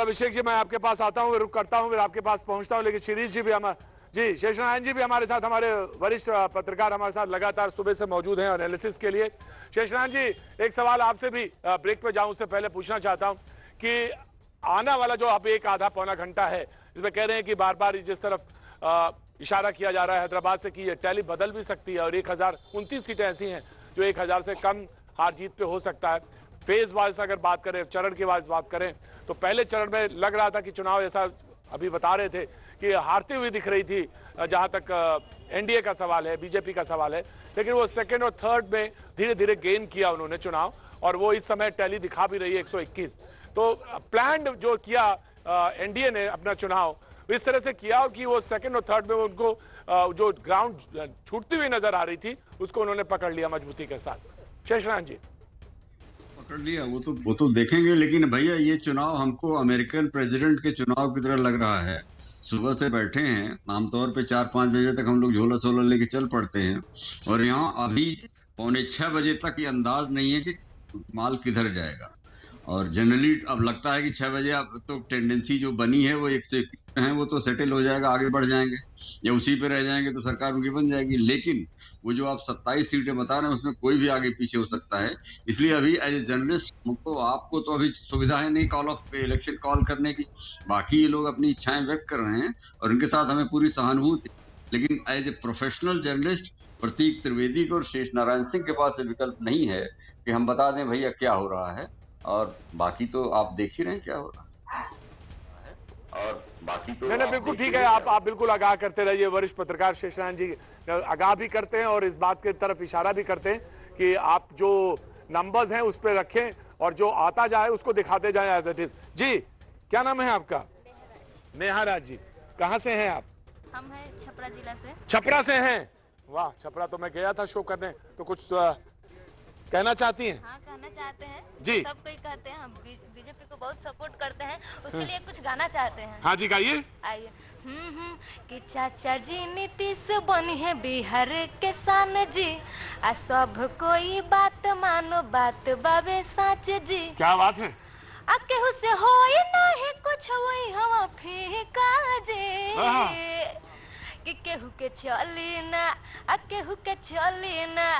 अभिषेक जी, मैं आपके पास आता हूँ, रुक करता हूँ, फिर आपके पास पहुंचता हूँ, लेकिन शिरीष जी भी जी शेषनारायण जी भी हमारे साथ, हमारे वरिष्ठ पत्रकार हमारे साथ लगातार सुबह से मौजूद हैं एनालिसिस के लिए। शेषनारायण जी, एक सवाल आपसे भी ब्रेक पे जाऊं उससे पहले पूछना चाहता हूं कि आने वाला जो अब एक आधा पौना घंटा है, इसमें कह रहे हैं कि बार बार जिस तरफ इशारा किया जा रहा है हैदराबाद से कि ये टैली बदल भी सकती है और 1029 सीटें ऐसी हैं जो 1000 से कम हार जीत पे हो सकता है। फेज वाइज अगर बात करें, चरण की वाइज बात करें, तो पहले चरण में लग रहा था कि चुनाव, ऐसा अभी बता रहे थे कि हारती हुई दिख रही थी जहां तक एनडीए का सवाल है, बीजेपी का सवाल है, लेकिन वो सेकंड और थर्ड में धीरे धीरे गेन किया उन्होंने चुनाव, और वो इस समय टैली दिखा भी रही है 121। तो प्लान जो किया एनडीए ने अपना चुनाव इस तरह से किया कि वो सेकंड और थर्ड में उनको जो ग्राउंड छूटती हुई नजर आ रही थी उसको उन्होंने पकड़ लिया मजबूती के साथ। शेषनारायण जी, पकड़ लिया वो तो देखेंगे, लेकिन भैया ये चुनाव हमको अमेरिकन प्रेसिडेंट के चुनाव की तरह लग रहा है। सुबह से बैठे हैं, आमतौर पे 4-5 बजे तक हम लोग झोला छोला लेके चल पड़ते हैं, और यहाँ अभी 5:45 तक ये अंदाज नहीं है कि माल किधर जाएगा। और जनरली अब लगता है कि 6 बजे अब तो टेंडेंसी जो बनी है वो 121 पे है, वो तो सेटल हो जाएगा, आगे बढ़ जाएंगे, या उसी पे रह जाएंगे तो सरकार उनकी बन जाएगी। लेकिन वो जो आप 27 सीटें बता रहे हैं उसमें कोई भी आगे पीछे हो सकता है। इसलिए अभी एज ए जर्नलिस्ट हमको, आपको तो अभी सुविधा है नहीं कॉल ऑफ इलेक्शन कॉल करने की, बाकी ये लोग अपनी इच्छाएं व्यक्त कर रहे हैं और उनके साथ हमें पूरी सहानुभूति। लेकिन एज ए प्रोफेशनल जर्नलिस्ट प्रतीक त्रिवेदी को और शेषनारायण सिंह के पास विकल्प नहीं है कि हम बता दें भैया क्या हो रहा है, और बाकी तो आप देख ही रहे हैं क्या हो रहा है, और बाकी तो नहीं बिल्कुल ठीक है। आप बिल्कुल आगाह करते रहिए। वरिष्ठ पत्रकार शेषनारायण जी आगाह भी करते हैं और इस बात की तरफ इशारा भी करते हैं कि आप जो नंबर्स हैं उस पर रखें और जो आता जाए उसको दिखाते जाएं एज इट इज। जी, क्या नाम है आपका? नेहाराज जी, कहाँ से हैं आप? हम हैं छपरा जिला से। छपरा से हैं? वाह, छपरा तो मैं गया था शो करने, तो कुछ कहना चाहती हैं? हाँ, कहना चाहते हैं जी। सब कोई कहते हैं हम बीजेपी को बहुत सपोर्ट करते हैं, उसके लिए कुछ गाना चाहते हैं। हाँ जी, गाइए। आइए। कि चाचा जी नीतीश बनी है बिहार के शान जी, आ सब कोई बात मानो, बात बाबे साच जी। क्या बात है। आ केहू से हो नहीं कुछ वही हम फीका जी, कि केहू के चली ना, आ केहू के चली ना,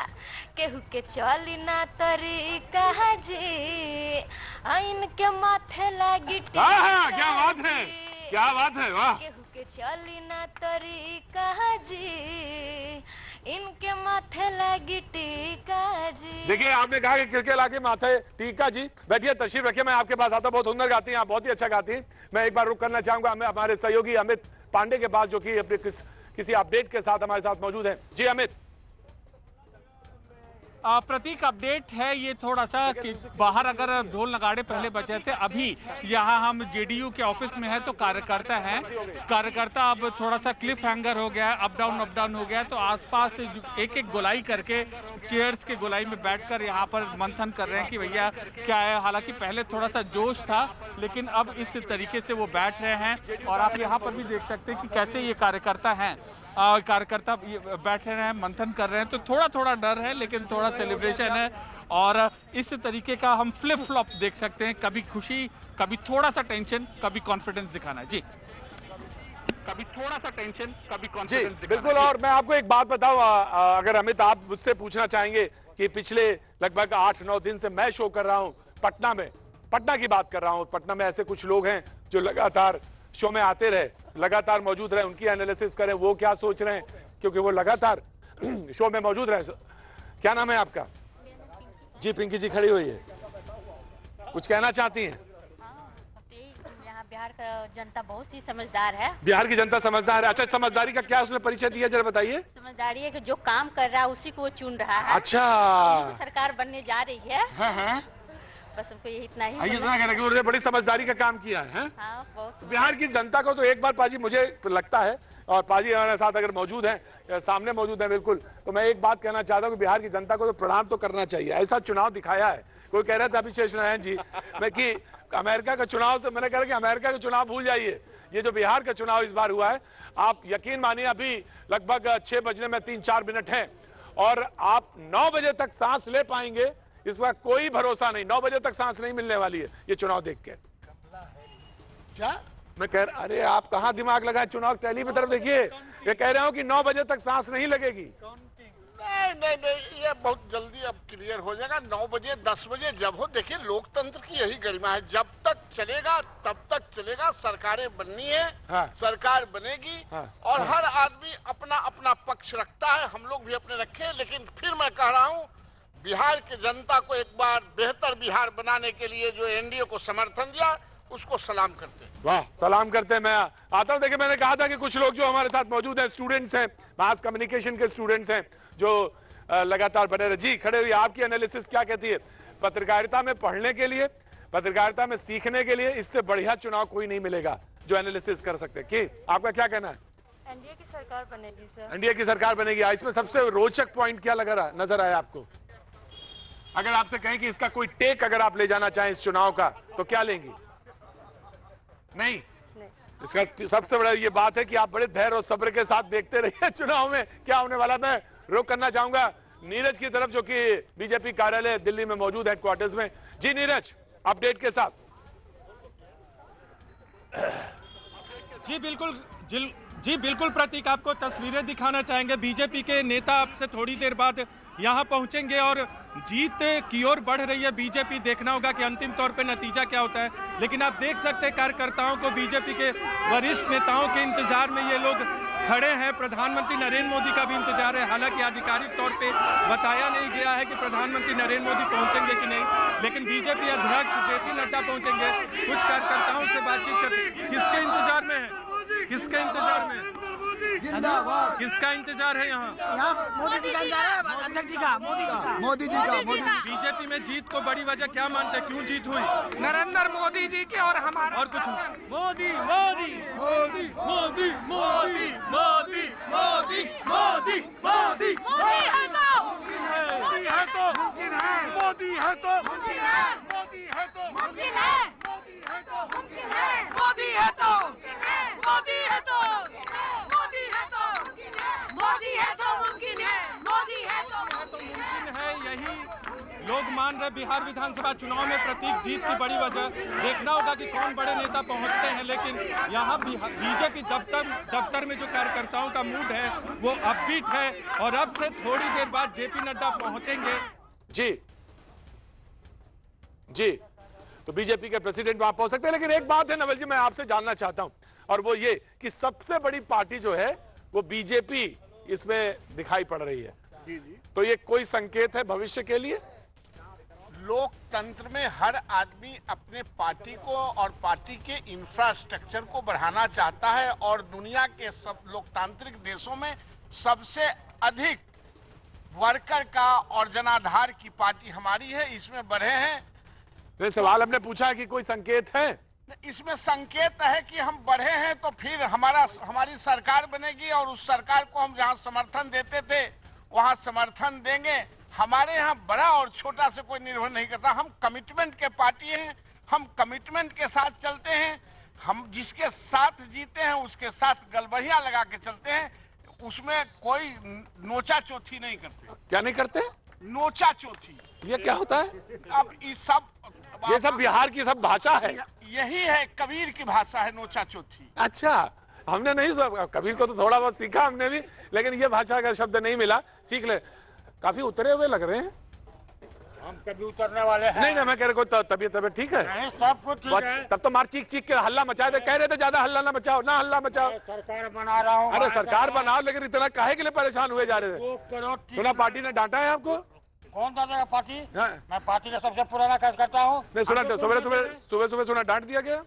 केहू के चली ना तरीका जी, आइन के माथे लागी टीका। क्या बात है, क्या बात है, वाह। केहू के चली ना तरीका जी, इनके माथे लागी टीका जी। देखिए, आपने कहा कि किरके लागे माथे टीका जी। बैठिए, तशरीफ रखिए, मैं आपके पास आता हूं। बहुत सुंदर गाती हैं आप, बहुत ही अच्छा गाती हैं। मैं एक बार रुक करना चाहूंगा हमारे सहयोगी अमित पांडे के पास, जो कि अपने किसी अपडेट के साथ हमारे साथ मौजूद हैं। जी अमित। प्रतीक, अपडेट है ये थोड़ा सा कि बाहर अगर ढोल नगाड़े पहले बजे थे, अभी यहाँ हम जेडीयू के ऑफिस में हैं तो कार्यकर्ता अब थोड़ा सा क्लिफ हैंगर हो गया है, अप डाउन हो गया है, तो आसपास एक एक गोलाई करके चेयर्स के गोलाई में बैठकर यहाँ पर मंथन कर रहे हैं कि भैया क्या है। हालांकि पहले थोड़ा सा जोश था, लेकिन अब इस तरीके से वो बैठ रहे हैं। और आप यहाँ पर भी देख सकते हैं कि कैसे ये कार्यकर्ता बैठे रहे हैं, मंथन कर रहे हैं, तो थोड़ा थोड़ा डर है लेकिन थोड़ा सेलिब्रेशन है। और इस तरीके का हम फ्लिप फ्लॉप देख सकते हैं, कभी खुशी, कभी थोड़ा सा टेंशन, कभी कॉन्फिडेंस दिखाना। जी, कभी थोड़ा सा टेंशन, कभी कॉन्फिडेंस दिखाना। बिल्कुल। और मैं आपको एक बात बताऊं, अगर अमित आप मुझसे पूछना चाहेंगे कि पिछले लगभग 8-9 दिन से मैं शो कर रहा हूं पटना की बात कर रहा हूं। पटना में ऐसे कुछ लोग हैं जो लगातार शो में आते रहे, लगातार मौजूद रहे, उनकी एनालिसिस करें वो क्या सोच रहे हैं, क्योंकि वो लगातार शो में मौजूद रहे। क्या नाम है आपका? जी, पिंकी जी खड़ी हुई है, कुछ कहना चाहती हैं? यहाँ बिहार का जनता बहुत ही समझदार है। बिहार की जनता समझदार है। अच्छा, समझदारी का क्या उसने परिचय दिया, जरा बताइए। समझदारी है कि जो काम कर रहा है उसी को वो चुन रहा है। अच्छा, सरकार बनने जा रही है। हाँ। बस उनको ये इतना ही कहना कि उन्होंने बड़ी समझदारी का काम किया है। हाँ, बहुत। बिहार की जनता को तो एक बार पाजी मुझे लगता है, और पाजी हमारे साथ अगर मौजूद हैं, सामने मौजूद हैं बिल्कुल, तो मैं एक बात कहना चाहता हूं कि बिहार की जनता को तो प्रणाम तो करना चाहिए। ऐसा चुनाव दिखाया है। कोई कह रहा था अभी शेषनारायण जी मैं कि अमेरिका का चुनाव से, मैंने कहा कि अमेरिका का चुनाव भूल जाइए, ये जो बिहार का चुनाव इस बार हुआ है, आप यकीन मानिए अभी लगभग 6 बजने में 3-4 मिनट है और आप 9 बजे तक सांस ले पाएंगे इसका कोई भरोसा नहीं। 9 बजे तक सांस नहीं मिलने वाली है ये चुनाव देख के। क्या मैं कह रहा, अरे आप कहाँ दिमाग लगाए, चुनाव टैली की तरफ देखिए। ये कह रहे हो कि 9 बजे तक सांस नहीं लगेगी। नहीं, ये बहुत जल्दी अब क्लियर हो जाएगा। 9 बजे 10 बजे जब हो, देखिए लोकतंत्र की यही गरिमा है, जब तक चलेगा तब तक चलेगा। सरकारें बननी है, हाँ। सरकार बनेगी, हाँ। और हर आदमी अपना अपना पक्ष रखता है, हम लोग भी अपने रखे। लेकिन फिर मैं कह रहा हूँ, बिहार की जनता को एक बार बेहतर बिहार बनाने के लिए जो एनडीए को समर्थन दिया, उसको सलाम करते हैं। वाह, सलाम करते हैं। मैं आता हूँ। देखिए, मैंने कहा था कि कुछ लोग जो हमारे साथ मौजूद हैं, स्टूडेंट्स हैं, मास कम्युनिकेशन के स्टूडेंट्स हैं, जो लगातार बने रहे। जी, खड़े हुए, आपकी एनालिसिस क्या कहती है? पत्रकारिता में पढ़ने के लिए, पत्रकारिता में सीखने के लिए इससे बढ़िया चुनाव कोई नहीं मिलेगा जो एनालिसिस कर सकते। कि आपका क्या कहना है? एनडीए की सरकार बनेगी सर। एनडीए की सरकार बनेगी। इसमें सबसे रोचक पॉइंट क्या नजर आया आपको? अगर आपसे कहें कि इसका कोई टेक अगर आप ले जाना चाहें इस चुनाव का, तो क्या लेंगी? नहीं, इसका सबसे बड़ा ये बात है कि आप बड़े धैर्य और सब्र के साथ देखते रहिए चुनाव में क्या होने वाला। मैं रुख करना चाहूंगा नीरज की तरफ, जो कि बीजेपी कार्यालय दिल्ली में मौजूद है, हेडक्वार्टर्स में। जी नीरज, अपडेट के साथ। जी बिल्कुल प्रतीक, आपको तस्वीरें दिखाना चाहेंगे। बीजेपी के नेता आपसे थोड़ी देर बाद यहां पहुंचेंगे और जीत की ओर बढ़ रही है बीजेपी। देखना होगा कि अंतिम तौर पे नतीजा क्या होता है, लेकिन आप देख सकते हैं कार्यकर्ताओं को, बीजेपी के वरिष्ठ नेताओं के इंतजार में ये लोग खड़े हैं। प्रधानमंत्री नरेंद्र मोदी का भी इंतजार है। हालांकि आधिकारिक तौर पे बताया नहीं गया है कि प्रधानमंत्री नरेंद्र मोदी पहुंचेंगे कि नहीं, लेकिन बीजेपी अध्यक्ष जेपी नड्डा पहुंचेंगे। कुछ कार्यकर्ताओं से बातचीत करते। किसके इंतजार में है? किसके इंतजार में? जिंदाबाद। किसका इंतजार है यहाँ? मोदी जी का इंतजार है, अध्यक्ष जी का, मोदी जी का। बीजेपी में जीत को बड़ी वजह क्या मानते हैं? क्यों जीत हुई? नरेंद्र मोदी जी के और हमारे। और कुछ? मोदी मोदी मोदी मोदी मोदी मोदी मोदी मोदी मोदी मोदी है तो, मोदी है तो, मोदी है तो, मोदी है तो, मोदी है तो, मोदी है तो, मोदी है तो, मोदी है तो, मोदी है तो, मोदी है तो मुमकिन है, मोदी है तो मुमकिन है। यही लोग मान रहे बिहार विधानसभा चुनाव में प्रतीक जीत की बड़ी वजह। देखना होगा कि कौन बड़े नेता पहुंचते हैं, लेकिन यहाँ बीजेपी दफ्तर में जो कार्यकर्ताओं का मूड है वो अपबीट है। और अब से थोड़ी देर बाद जेपी नड्डा पहुंचेंगे। जी जी, तो बीजेपी के प्रेसिडेंट वहां पहुंच सकते हैं। लेकिन एक बात है नवल जी, मैं आपसे जानना चाहता हूं, और वो ये कि सबसे बड़ी पार्टी जो है वो बीजेपी इसमें दिखाई पड़ रही है। जी जी, तो ये कोई संकेत है भविष्य के लिए? लोकतंत्र में हर आदमी अपने पार्टी को और पार्टी के इंफ्रास्ट्रक्चर को बढ़ाना चाहता है, और दुनिया के सब लोकतांत्रिक देशों में सबसे अधिक वर्कर का और जनाधार की पार्टी हमारी है। इसमें बढ़े हैं। ये सवाल हमने पूछा कि कोई संकेत है? इसमें संकेत है कि हम बढ़े हैं, तो फिर हमारी सरकार बनेगी, और उस सरकार को हम जहां समर्थन देते थे वहां समर्थन देंगे। हमारे यहाँ बड़ा और छोटा से कोई निर्भर नहीं करता। हम कमिटमेंट के पार्टी हैं, हम कमिटमेंट के साथ चलते हैं। हम जिसके साथ जीते हैं उसके साथ गलबहिया लगा के चलते हैं। उसमें कोई नोचा चौथी नहीं करते। क्या नहीं करते? नोचा चौथी। ये क्या होता है? अब ये सब बिहार की सब भाषा है। यही है, कबीर की भाषा है नोचा चौथी। अच्छा, हमने नहीं सुना। कबीर को तो थोड़ा बहुत सीखा हमने भी, लेकिन ये भाषा का शब्द नहीं मिला। सीख ले। काफी उतरे हुए लग रहे हैं। हम कभी उतरने वाले हैं नहीं, मैं कह रहे कोई तबीयत ठीक है? नहीं, सब कुछ ठीक है। तब तो मार चीख के हल्ला मचाए थे। कह रहे थे ज्यादा हल्ला ना मचाओ, ना हल्ला मचाओ। सरकार बना रहा हूँ। अरे सरकार बनाओ, लेकिन इतना काहे के लिए परेशान हुए जा रहे थे? 2 करोड़। सुना पार्टी ने डांटा है आपको? कौन डांटेगा पार्टी? हाँ। मैं पार्टी का सबसे पुराना कार्यकर्ता हूँ। नहीं सुना, सुबह सुना डांट दिया गया।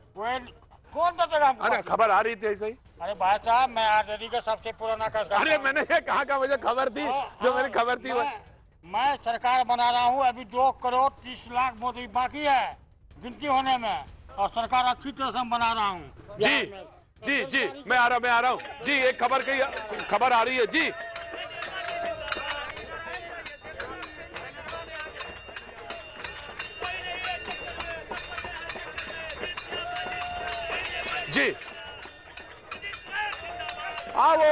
कौन डांटेगा हमको? अरे खबर आ रही थी ऐसे ही। अरे भाई साहब, मैं आरजेडी का सबसे पुराना कार्यकर्ता। अरे मैंने ये कहा का मुझे खबर थी, जो मेरी खबर थी वो। मैं सरकार बना रहा हूँ। अभी 2 करोड़ 30 लाख मोदी बाकी है गिनती होने में, और सरकार अच्छी तरह से बना रहा हूँ। जी जी जी, मैं आ रहा हूँ जी। एक खबर आ रही है जी। जी हाँ, वो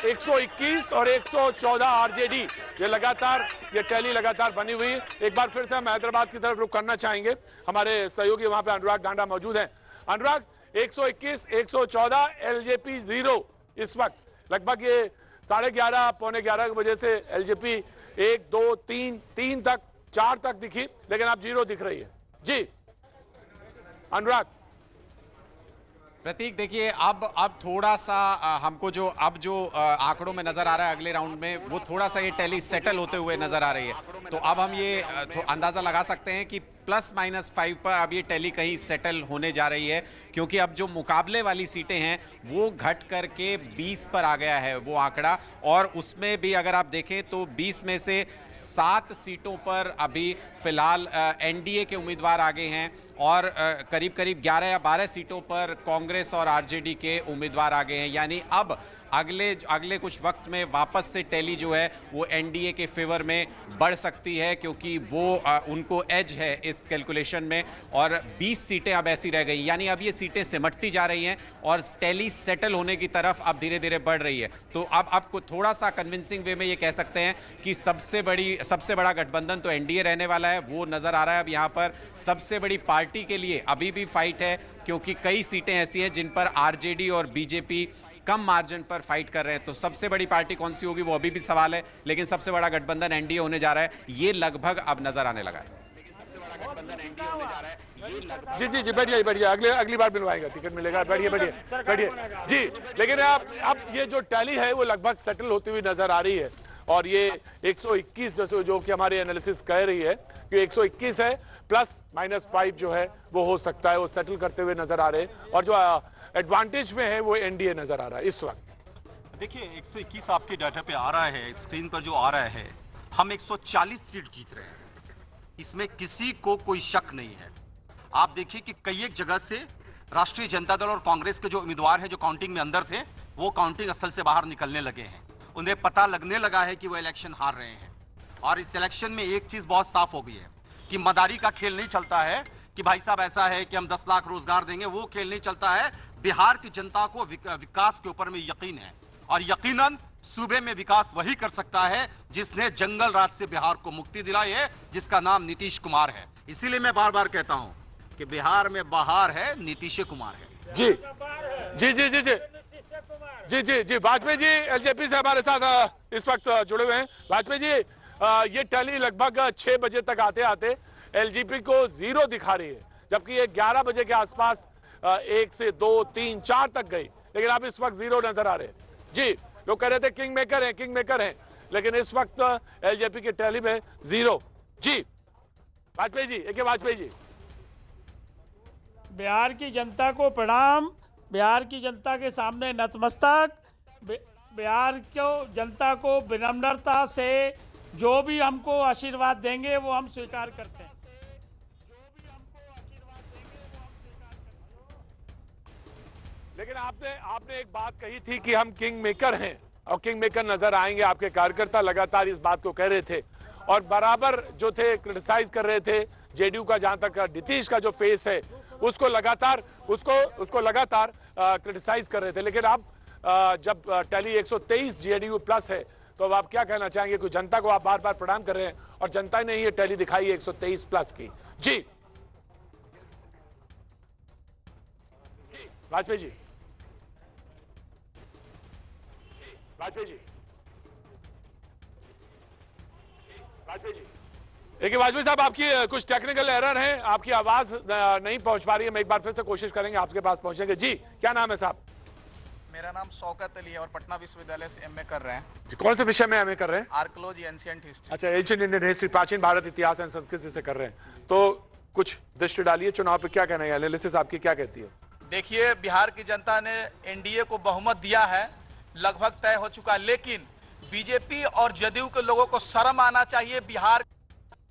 121 और 114 आरजेडी, ये लगातार ये टैली लगातार बनी हुई है। एक बार फिर से हम हैदराबाद की तरफ रुख करना चाहेंगे। हमारे सहयोगी वहां पे अनुराग डांडा मौजूद हैं। अनुराग, 121, 114, एलजेपी 0 इस वक्त लगभग ये 11:30 पौने 11 बजे से एलजेपी 1, 2, 3 तक 4 तक दिखी, लेकिन अब 0 दिख रही है। जी अनुराग। प्रतीक देखिए अब थोड़ा सा हमको जो आंकड़ों में नजर आ रहा है अगले राउंड में, वो थोड़ा सा ये टैली सेटल होते हुए नजर आ रही है। तो अब हम ये अंदाजा लगा सकते हैं कि +-5 पर अब ये टैली कहीं सेटल होने जा रही है, क्योंकि अब जो मुकाबले वाली सीटें हैं वो घट करके 20 पर आ गया है वो आंकड़ा। और उसमें भी अगर आप देखें तो 20 में से 7 सीटों पर अभी फिलहाल एनडीए के उम्मीदवार आगे हैं और करीब करीब 11 या 12 सीटों पर कांग्रेस और आरजेडी के उम्मीदवार आगे हैं। यानी अब अगले कुछ वक्त में वापस से टैली जो है वो एनडीए के फेवर में बढ़ सकती है, क्योंकि वो उनको एज है इस कैलकुलेशन में। और 20 सीटें अब ऐसी रह गई, यानी अब ये सीटें सिमटती जा रही हैं और टैली सेटल होने की तरफ अब धीरे धीरे बढ़ रही है। तो अब आपको थोड़ा सा कन्विंसिंग वे में ये कह सकते हैं कि सबसे बड़ा गठबंधन तो एनडीए रहने वाला है, वो नजर आ रहा है। अब यहाँ पर सबसे बड़ी पार्टी के लिए अभी भी फाइट है, क्योंकि कई सीटें ऐसी हैं जिन पर आरजेडी और बीजेपी कम मार्जिन पर फाइट कर रहे हैं। तो सबसे बड़ी पार्टी कौन सी होगी वो अभी भी सवाल है, लेकिन सबसे बड़ा गठबंधन एनडीए होने जा रहा है, ये लगभग अब नजर आने लगा है। जी बैठिए अगली बार मिलवाएंगे, टिकट मिलेगा। बैठिए जी। लेकिन अब ये जो टैली है वो लगभग सेटल होती हुई नजर आ रही है और ये 121 जो कि हमारी एनालिसिस कह रही है कि 121 है, +-5 जो है वो हो सकता है, वो सेटल करते हुए नजर आ रहे हैं। और जो एडवांटेज में है वो एनडीए नजर आ रहा है इस वक्त। देखिए 121 आपके डाटा पे आ रहा है, स्क्रीन पर जो आ रहा है, हम 140 सीट जीत रहे हैं, इसमें किसी को कोई शक नहीं है। आप देखिए कि कई एक जगह से राष्ट्रीय जनता दल और कांग्रेस के जो उम्मीदवार हैं जो काउंटिंग में अंदर थे, वो काउंटिंग स्थल से बाहर निकलने लगे हैं। उन्हें पता लगने लगा है कि वो इलेक्शन हार रहे हैं। और इस इलेक्शन में एक चीज बहुत साफ हो गई है कि मदारी का खेल नहीं चलता है कि भाई साहब ऐसा है कि हम 10 लाख रोजगार देंगे, वो खेल नहीं चलता है। बिहार की जनता को विकास के ऊपर में यकीन है और यकीनन सूबे में विकास वही कर सकता है जिसने जंगल राज से बिहार को मुक्ति दिलाई है, जिसका नाम नीतीश कुमार है। इसीलिए मैं बार बार कहता हूं कि बिहार में बहार है, नीतीश कुमार है। जी वाजपेयी जी एलजेपी से हमारे साथ इस वक्त जुड़े हुए हैं। वाजपेयी जी, ये टैली लगभग 6 बजे तक आते आते एलजेपी को 0 दिखा रही है, जबकि ये 11 बजे के आसपास 1 से 2, 3, 4 तक गई, लेकिन अब इस वक्त 0 नजर आ रहे हैं। जी लोग कह रहे थे किंग मेकर हैं, लेकिन इस वक्त एलजेपी के टैली में 0। जी वाजपेयी जी। बिहार की जनता को प्रणाम, बिहार की जनता के सामने नतमस्तक। बिहार को जनता को विनम्रता से जो भी हमको आशीर्वाद देंगे वो हम स्वीकार करते हैं। लेकिन आपने एक बात कही थी कि हम किंग मेकर हैं और किंग मेकर नजर आएंगे। आपके कार्यकर्ता लगातार इस बात को कह रहे थे और बराबर जो थे क्रिटिसाइज कर रहे थे जेडीयू का। जहां तक नीतीश का जो फेस है उसको लगातार क्रिटिसाइज कर रहे थे। लेकिन अब जब टैली 123 जेडीयू प्लस है तो अब आप क्या कहना चाहेंगे? कुछ जनता को आप बार बार प्रणाम कर रहे हैं और जनता ने ये टैली दिखाई है 123 प्लस की। जी वाजपेयी जी। देखिए वाजपेयी साहब, आपकी कुछ टेक्निकल एरर है, आपकी आवाज नहीं पहुंच पा रही है। मैं एक बार फिर से कोशिश करेंगे आपके पास पहुंचेंगे। जी क्या नाम है साहब? मेरा नाम शौकत अली है और पटना विश्वविद्यालय से एमए कर रहे हैं। कौन से विषय में एमए कर रहे हैं? Archaeology ancient history. अच्छा, एंशिएंट इंडियन हिस्ट्री, प्राचीन भारत इतिहास एवं संस्कृति से कर रहे हैं। तो कुछ दृष्टि डालिए चुनाव पे, क्या कहना है, एनालिसिस आपकी क्या कहती है? देखिए, बिहार की जनता ने एनडीए को बहुमत दिया है, लगभग तय हो चुका, लेकिन बीजेपी और जदयू के लोगों को शर्म आना चाहिए बिहार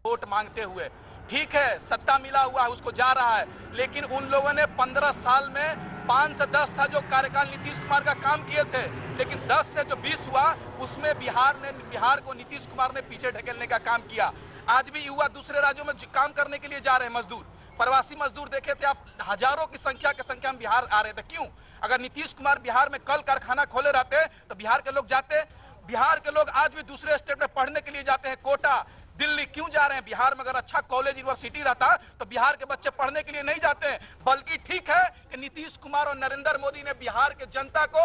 वोट मांगते हुए। ठीक है, सत्ता मिला हुआ है, उसको जा रहा है, लेकिन उन लोगों ने 15 साल में 5 से 10 था जो कार्यकाल नीतीश कुमार का काम किए थे, लेकिन 10 से जो 20 हुआ उसमें बिहार को नीतीश कुमार ने पीछे ढकेलने का काम किया। आज भी युवा दूसरे राज्यों में काम करने के लिए जा रहे हैं, मजदूर, प्रवासी मजदूर देखे थे आप, हजारों की संख्या में बिहार आ रहे थे। क्यों? अगर नीतीश कुमार बिहार में कल कारखाना खोले रहते तो बिहार के लोग जाते। बिहार के लोग आज भी दूसरे स्टेट में पढ़ने के लिए जाते हैं, कोटा, दिल्ली क्यों जा रहे हैं? बिहार में अगर अच्छा कॉलेज यूनिवर्सिटी रहता तो बिहार के बच्चे पढ़ने के लिए नहीं जाते हैं। बल्कि ठीक है कि नीतीश कुमार और नरेंद्र मोदी ने बिहार के जनता को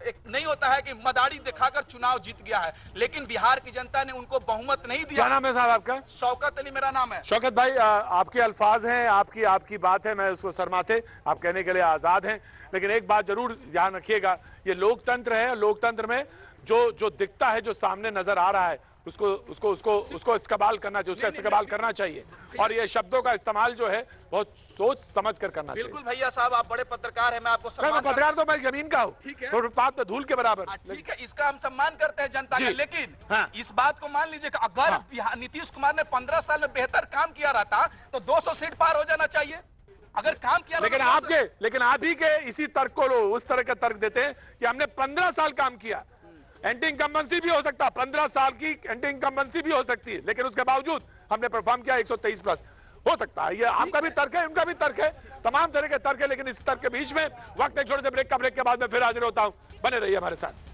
एक नहीं होता है कि मदारी दिखाकर चुनाव जीत गया है, लेकिन बिहार की जनता ने उनको बहुमत नहीं दिया। क्या नाम है साहब आपका? शौकत अली मेरा नाम है। शौकत भाई, आपके अल्फाज हैं, आपकी बात है, मैं उसको शर्माते, आप कहने के लिए आजाद हैं, लेकिन एक बात जरूर ध्यान रखिएगा, ये लोकतंत्र है। लोकतंत्र में जो दिखता है, जो सामने नजर आ रहा है, उसको इस्तेमाल करना चाहिए, उसका इस्तेमाल करना चाहिए, और ये शब्दों का इस्तेमाल जो है बहुत सोच समझ कर करना चाहिए। बिल्कुल भैया साहब, आप बड़े पत्रकार हैं, मैं आपको सम्मान पत्रकार तो मैं जमीन का हूँ, ठीक है, फुटपाथ पे धूल के बराबर। ठीक है, इसका हम सम्मान करते हैं जनता का, लेकिन हाँ। इस बात को मान लीजिए कि अगर नीतीश कुमार ने 15 साल में बेहतर काम किया रहता तो 200 सीट पार हो जाना चाहिए। अगर काम किया, लेकिन आप ही के इसी तर्क को उस तरह का तर्क देते हैं कि हमने 15 साल काम किया। एंटी इनकम्बेंसी भी हो सकता है, 15 साल की एंटी इनकम्बेंसी भी हो सकती है, लेकिन उसके बावजूद हमने परफॉर्म किया 123 प्लस। हो सकता है, ये आपका भी तर्क है, उनका भी तर्क है, तमाम तरह के तर्क है, लेकिन इस तर्क के बीच में वक्त एक छोटे से ब्रेक के बाद में फिर हाजिर होता हूं। बने रहिए हमारे साथ।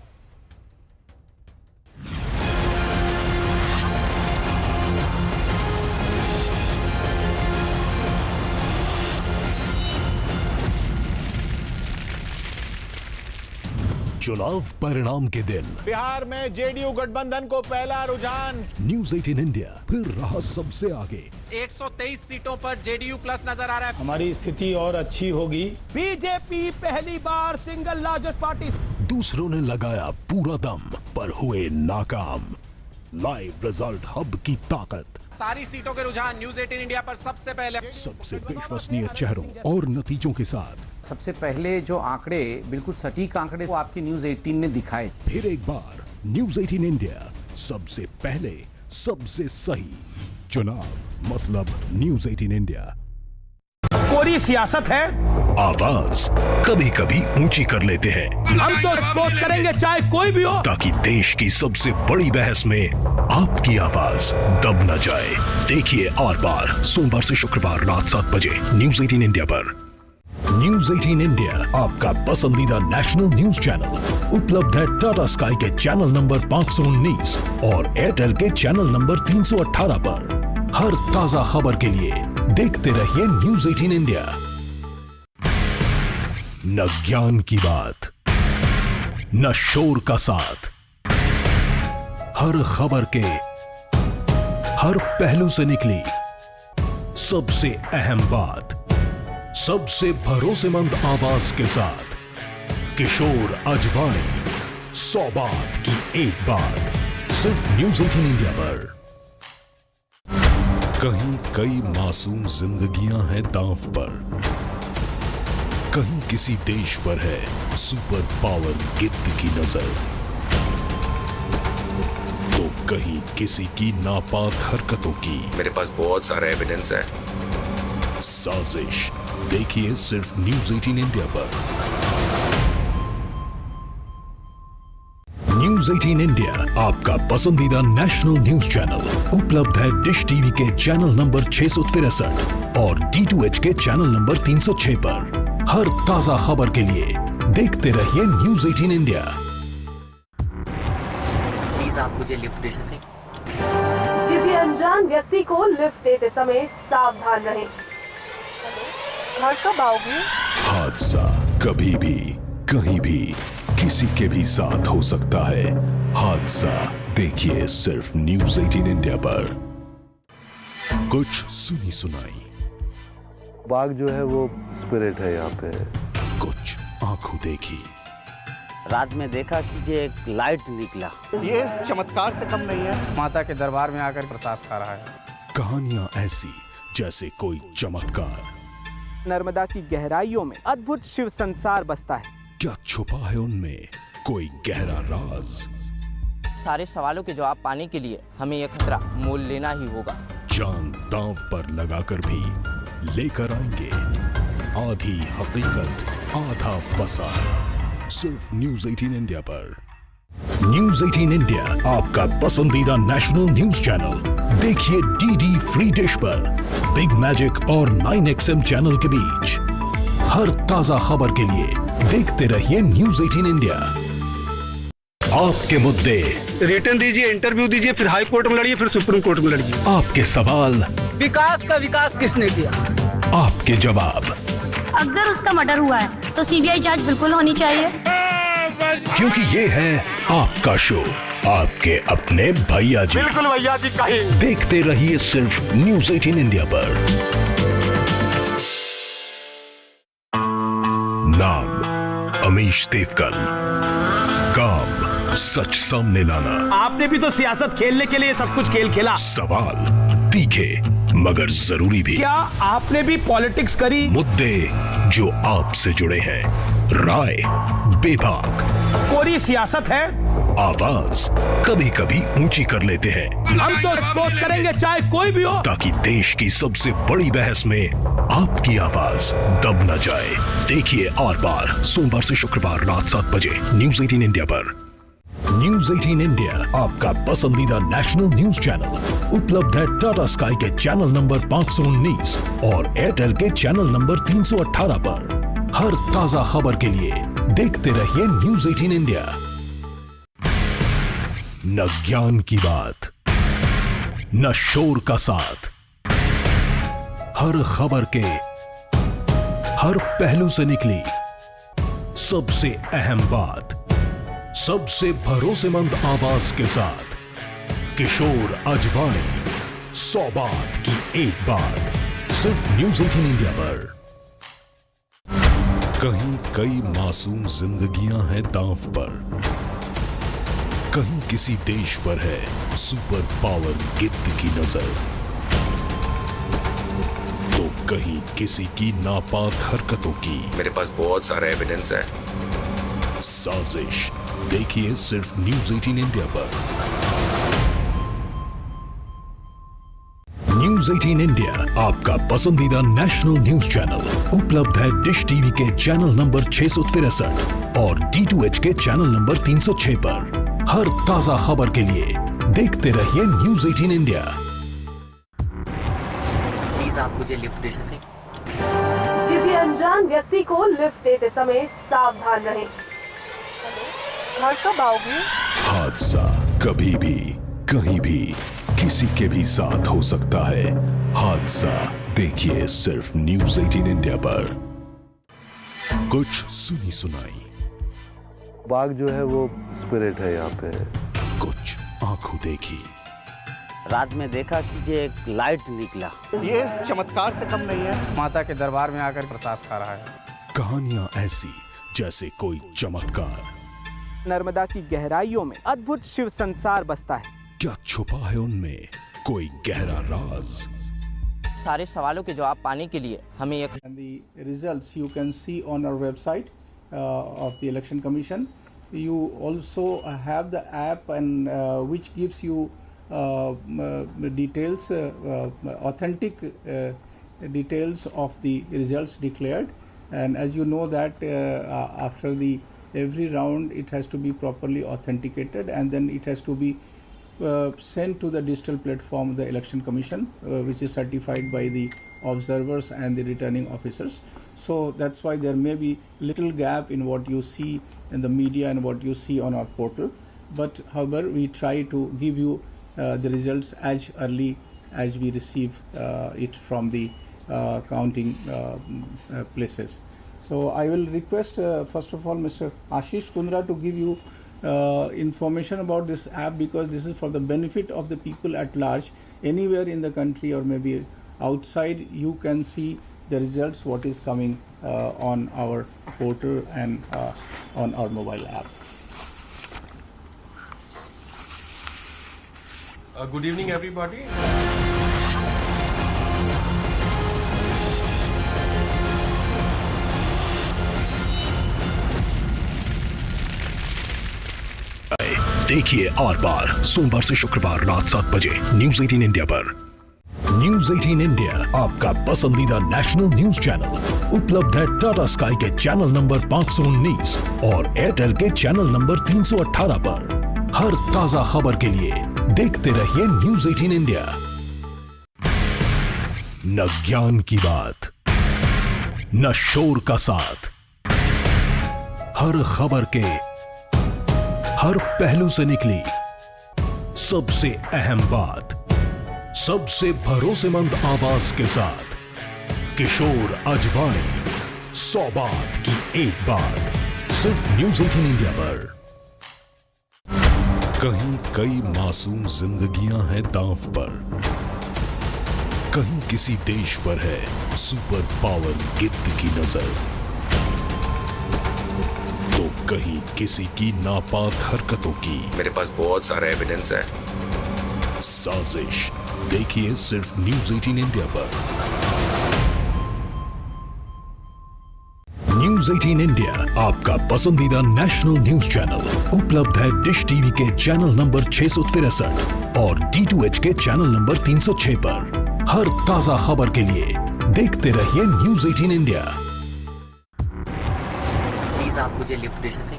चुनाव परिणाम के दिन बिहार में जेडीयू गठबंधन को पहला रुझान। न्यूज़ 18 इंडिया फिर रहा सबसे आगे। 123 सीटों पर जेडीयू प्लस नजर आ रहा है। हमारी स्थिति और अच्छी होगी। बीजेपी पहली बार सिंगल लार्जेस्ट पार्टी। दूसरों ने लगाया पूरा दम पर हुए नाकाम। लाइव रिजल्ट हब की ताकत, सारी सीटों के रुझान न्यूज़ 18 इंडिया पर सबसे पहले, सबसे विश्वसनीय चेहरों और नतीजों के साथ। सबसे पहले जो आंकड़े, बिल्कुल सटीक आंकड़े वो आपकी न्यूज़ 18 ने दिखाए। फिर एक बार न्यूज़ 18 इंडिया, सबसे पहले सबसे सही। चुनाव मतलब न्यूज़ 18 इंडिया। कोरी सियासत है, आवाज कभी कभी ऊंची कर लेते हैं। हम तो एक्सपोज करेंगे चाहे कोई भी हो, ताकि देश की सबसे बड़ी बहस में आपकी आवाज दब न जाए। देखिए आर पार सोमवार से शुक्रवार रात 7 बजे न्यूज़ 18 इंडिया पर। न्यूज़ 18 इंडिया आपका पसंदीदा नेशनल न्यूज चैनल उपलब्ध है टाटा स्काई के चैनल नंबर 519 और एयरटेल के चैनल नंबर 318 पर। हर ताजा खबर के लिए देखते रहिए न्यूज़ 18 इंडिया। न ज्ञान की बात, न शोर का साथ, हर खबर के हर पहलू से निकली सबसे अहम बात, सबसे भरोसेमंद आवाज के साथ। किशोर अजवाणी, 100 बात की एक बात, सिर्फ न्यूज़ 18 इंडिया पर। कहीं कई मासूम जिंदगियां हैं दांव पर, कहीं किसी देश पर है सुपर पावर गिद्ध की नजर, तो कहीं किसी की नापाक हरकतों की। मेरे पास बहुत सारा एविडेंस है। साजिश देखिए सिर्फ न्यूज़ 18 इंडिया पर। न्यूज़ 18 इंडिया आपका पसंदीदा नेशनल न्यूज चैनल उपलब्ध है डिश टीवी के चैनल नंबर 663 और D2H के चैनल नंबर 306 पर। हर ताजा खबर के लिए देखते रहिए न्यूज़ 18 इंडिया। प्लीज आप मुझे लिफ्ट दे सकें? किसी अनजान व्यक्ति को लिफ्ट देते समय सावधान रहें। घर कब आओगे? हादसा कभी भी कहीं भी किसी के भी साथ हो सकता है। हादसा देखिए सिर्फ न्यूज़ 18 इंडिया पर। कुछ सुनी सुनाई, बाघ जो है वो स्पिरिट है यहाँ पे। कुछ आंखों देखी, रात में देखा कि ये एक लाइट निकला। ये चमत्कार से कम नहीं है। माता के दरबार में आकर प्रसाद खा रहा है। कहानियां ऐसी जैसे कोई चमत्कार। नर्मदा की गहराइयों में अद्भुत शिव संसार बसता है। क्या छुपा है उनमें कोई गहरा राज? सारे सवालों के जवाब पाने के लिए हमें यह खतरा मोल लेना ही होगा। जान दांव पर लगाकर भी लेकर आएंगे आधी हकीकत आधा फसाद, सिर्फ न्यूज़ 18 इंडिया पर। न्यूज़ 18 इंडिया आपका पसंदीदा नेशनल न्यूज चैनल देखिए DD फ्री डिश पर, बिग मैजिक और 9XM चैनल के बीच। हर ताजा खबर के लिए देखते रहिए न्यूज़ 18 इंडिया। आपके मुद्दे रिटर्न दीजिए, इंटरव्यू दीजिए, फिर हाई कोर्ट में लड़िए, फिर सुप्रीम कोर्ट में लड़िए। आपके सवाल, विकास का विकास किसने किया? आपके जवाब। अगर उसका मर्डर हुआ है तो सीबीआई जांच बिल्कुल होनी चाहिए, क्योंकि ये है आपका शो, आपके अपने भैया जी। बिल्कुल भैया जी का ही। देखते रहिए सिर्फ न्यूज़ 18 इंडिया पर। नाम अमीश देवगन, काम सच सामने लाना। आपने भी तो सियासत खेलने के लिए सब कुछ खेल खेला। सवाल तीखे मगर जरूरी भी। क्या आपने भी पॉलिटिक्स करी? मुद्दे जो आपसे जुड़े हैं, राय बेबाक, कोरी सियासत है। आवाज कभी कभी ऊंची कर लेते हैं। हम तो एक्सपोज करेंगे चाहे कोई भी हो, ताकि देश की सबसे बड़ी बहस में आपकी आवाज दब न जाए। देखिए आर पार सोमवार से शुक्रवार रात 7 बजे न्यूज़ 18 इंडिया पर। न्यूज़ 18 इंडिया आपका पसंदीदा नेशनल न्यूज चैनल उपलब्ध है टाटा स्काई के चैनल नंबर 519 और एयरटेल के चैनल नंबर 318 पर। हर ताजा खबर के लिए देखते रहिए न्यूज़ 18 इंडिया। न ज्ञान की बात, न शोर का साथ, हर खबर के हर पहलू से निकली सबसे अहम बात, सबसे भरोसेमंद आवाज के साथ किशोर अजवाणी। 100 बात की एक बात, सिर्फ न्यूज़ 18 इंडिया पर। कहीं कई मासूम जिंदगियां हैं दांव पर, कहीं किसी देश पर है सुपर पावर गिद्ध की नजर, तो कहीं किसी की नापाक हरकतों की। मेरे पास बहुत सारा एविडेंस है। साजिश देखिए सिर्फ न्यूज़ 18 इंडिया पर। न्यूज़ 18 इंडिया आपका पसंदीदा नेशनल न्यूज चैनल उपलब्ध है डिश टीवी के चैनल नंबर 663 और D2H के चैनल नंबर 306 पर। हर ताजा खबर के लिए देखते रहिए न्यूज़ 18 इंडिया। प्लीज आप मुझे लिफ्ट दे सकें? किसी अनजान व्यक्ति को लिफ्ट देते समय सावधान रहें। घर कब आओगे? हादसा कभी भी कहीं भी किसी के भी साथ हो सकता है। हादसा देखिए सिर्फ न्यूज़ 18 इंडिया पर। कुछ सुनी सुनाई, बाघ जो है वो स्पिरिट है यहाँ पे। कुछ आंखों देखी, रात में देखा कि ये एक लाइट निकला। ये चमत्कार से कम नहीं है। माता के दरबार में आकर प्रसाद खा रहा है। कहानियां ऐसी जैसे कोई चमत्कार। नर्मदा की गहराइयों में अद्भुत शिव संसार बसता है। क्या छुपा है उनमें कोई गहरा राज? सारे सवालों के जवाब पाने के लिए हमें एक The results you can see on our website of the Election Commission. You also have the app and which gives you details, authentic details of the results declared. And as you know that after the every round it has to be properly authenticated and then it has to be sent to the digital platform of the Election Commission, which is certified by the observers and the returning officers. So that's why there may be little gap in what you see in the media and what you see on our portal. But however, we try to give you the results as early as we receive it from the counting places. So I will request first of all Mr. Ashish Kundra to give you information about this app, because this is for the benefit of the people at large. Anywhere in the country or maybe outside, you can see the results, what is coming on our portal and on our mobile app. Good evening everybody. देखिए are पार सोमवार से शुक्रवार रात 7 बजे news 18 India पर। News 18 India आपका पसंदीदा national news channel उपलब्ध है टाटा स्काई के चैनल नंबर 519 और एयरटेल के चैनल नंबर 318 पर। हर ताजा खबर के लिए देखते रहिए न्यूज़ 18 इंडिया। न ज्ञान की बात, न शोर का साथ, हर खबर के हर पहलू से निकली सबसे अहम बात, सबसे भरोसेमंद आवाज के साथ किशोर अजवाणी, 100 बात की एक बात, सिर्फ न्यूज़ 18 इंडिया पर। कहीं कई मासूम जिंदगियां हैं दांव पर, कहीं किसी देश पर है सुपर पावर गिद्ध की नजर, तो कहीं किसी की नापाक हरकतों की। मेरे पास बहुत सारा एविडेंस है। साजिश देखिए सिर्फ न्यूज़ 18 इंडिया पर। न्यूज़ 18 इंडिया आपका पसंदीदा नेशनल न्यूज चैनल उपलब्ध है डिश टीवी के चैनल नंबर 663 और D2H के चैनल नंबर 306 पर। हर ताजा खबर के लिए देखते रहिए न्यूज़ 18 इंडिया। प्लीज आप मुझे लिफ्ट दे सकें?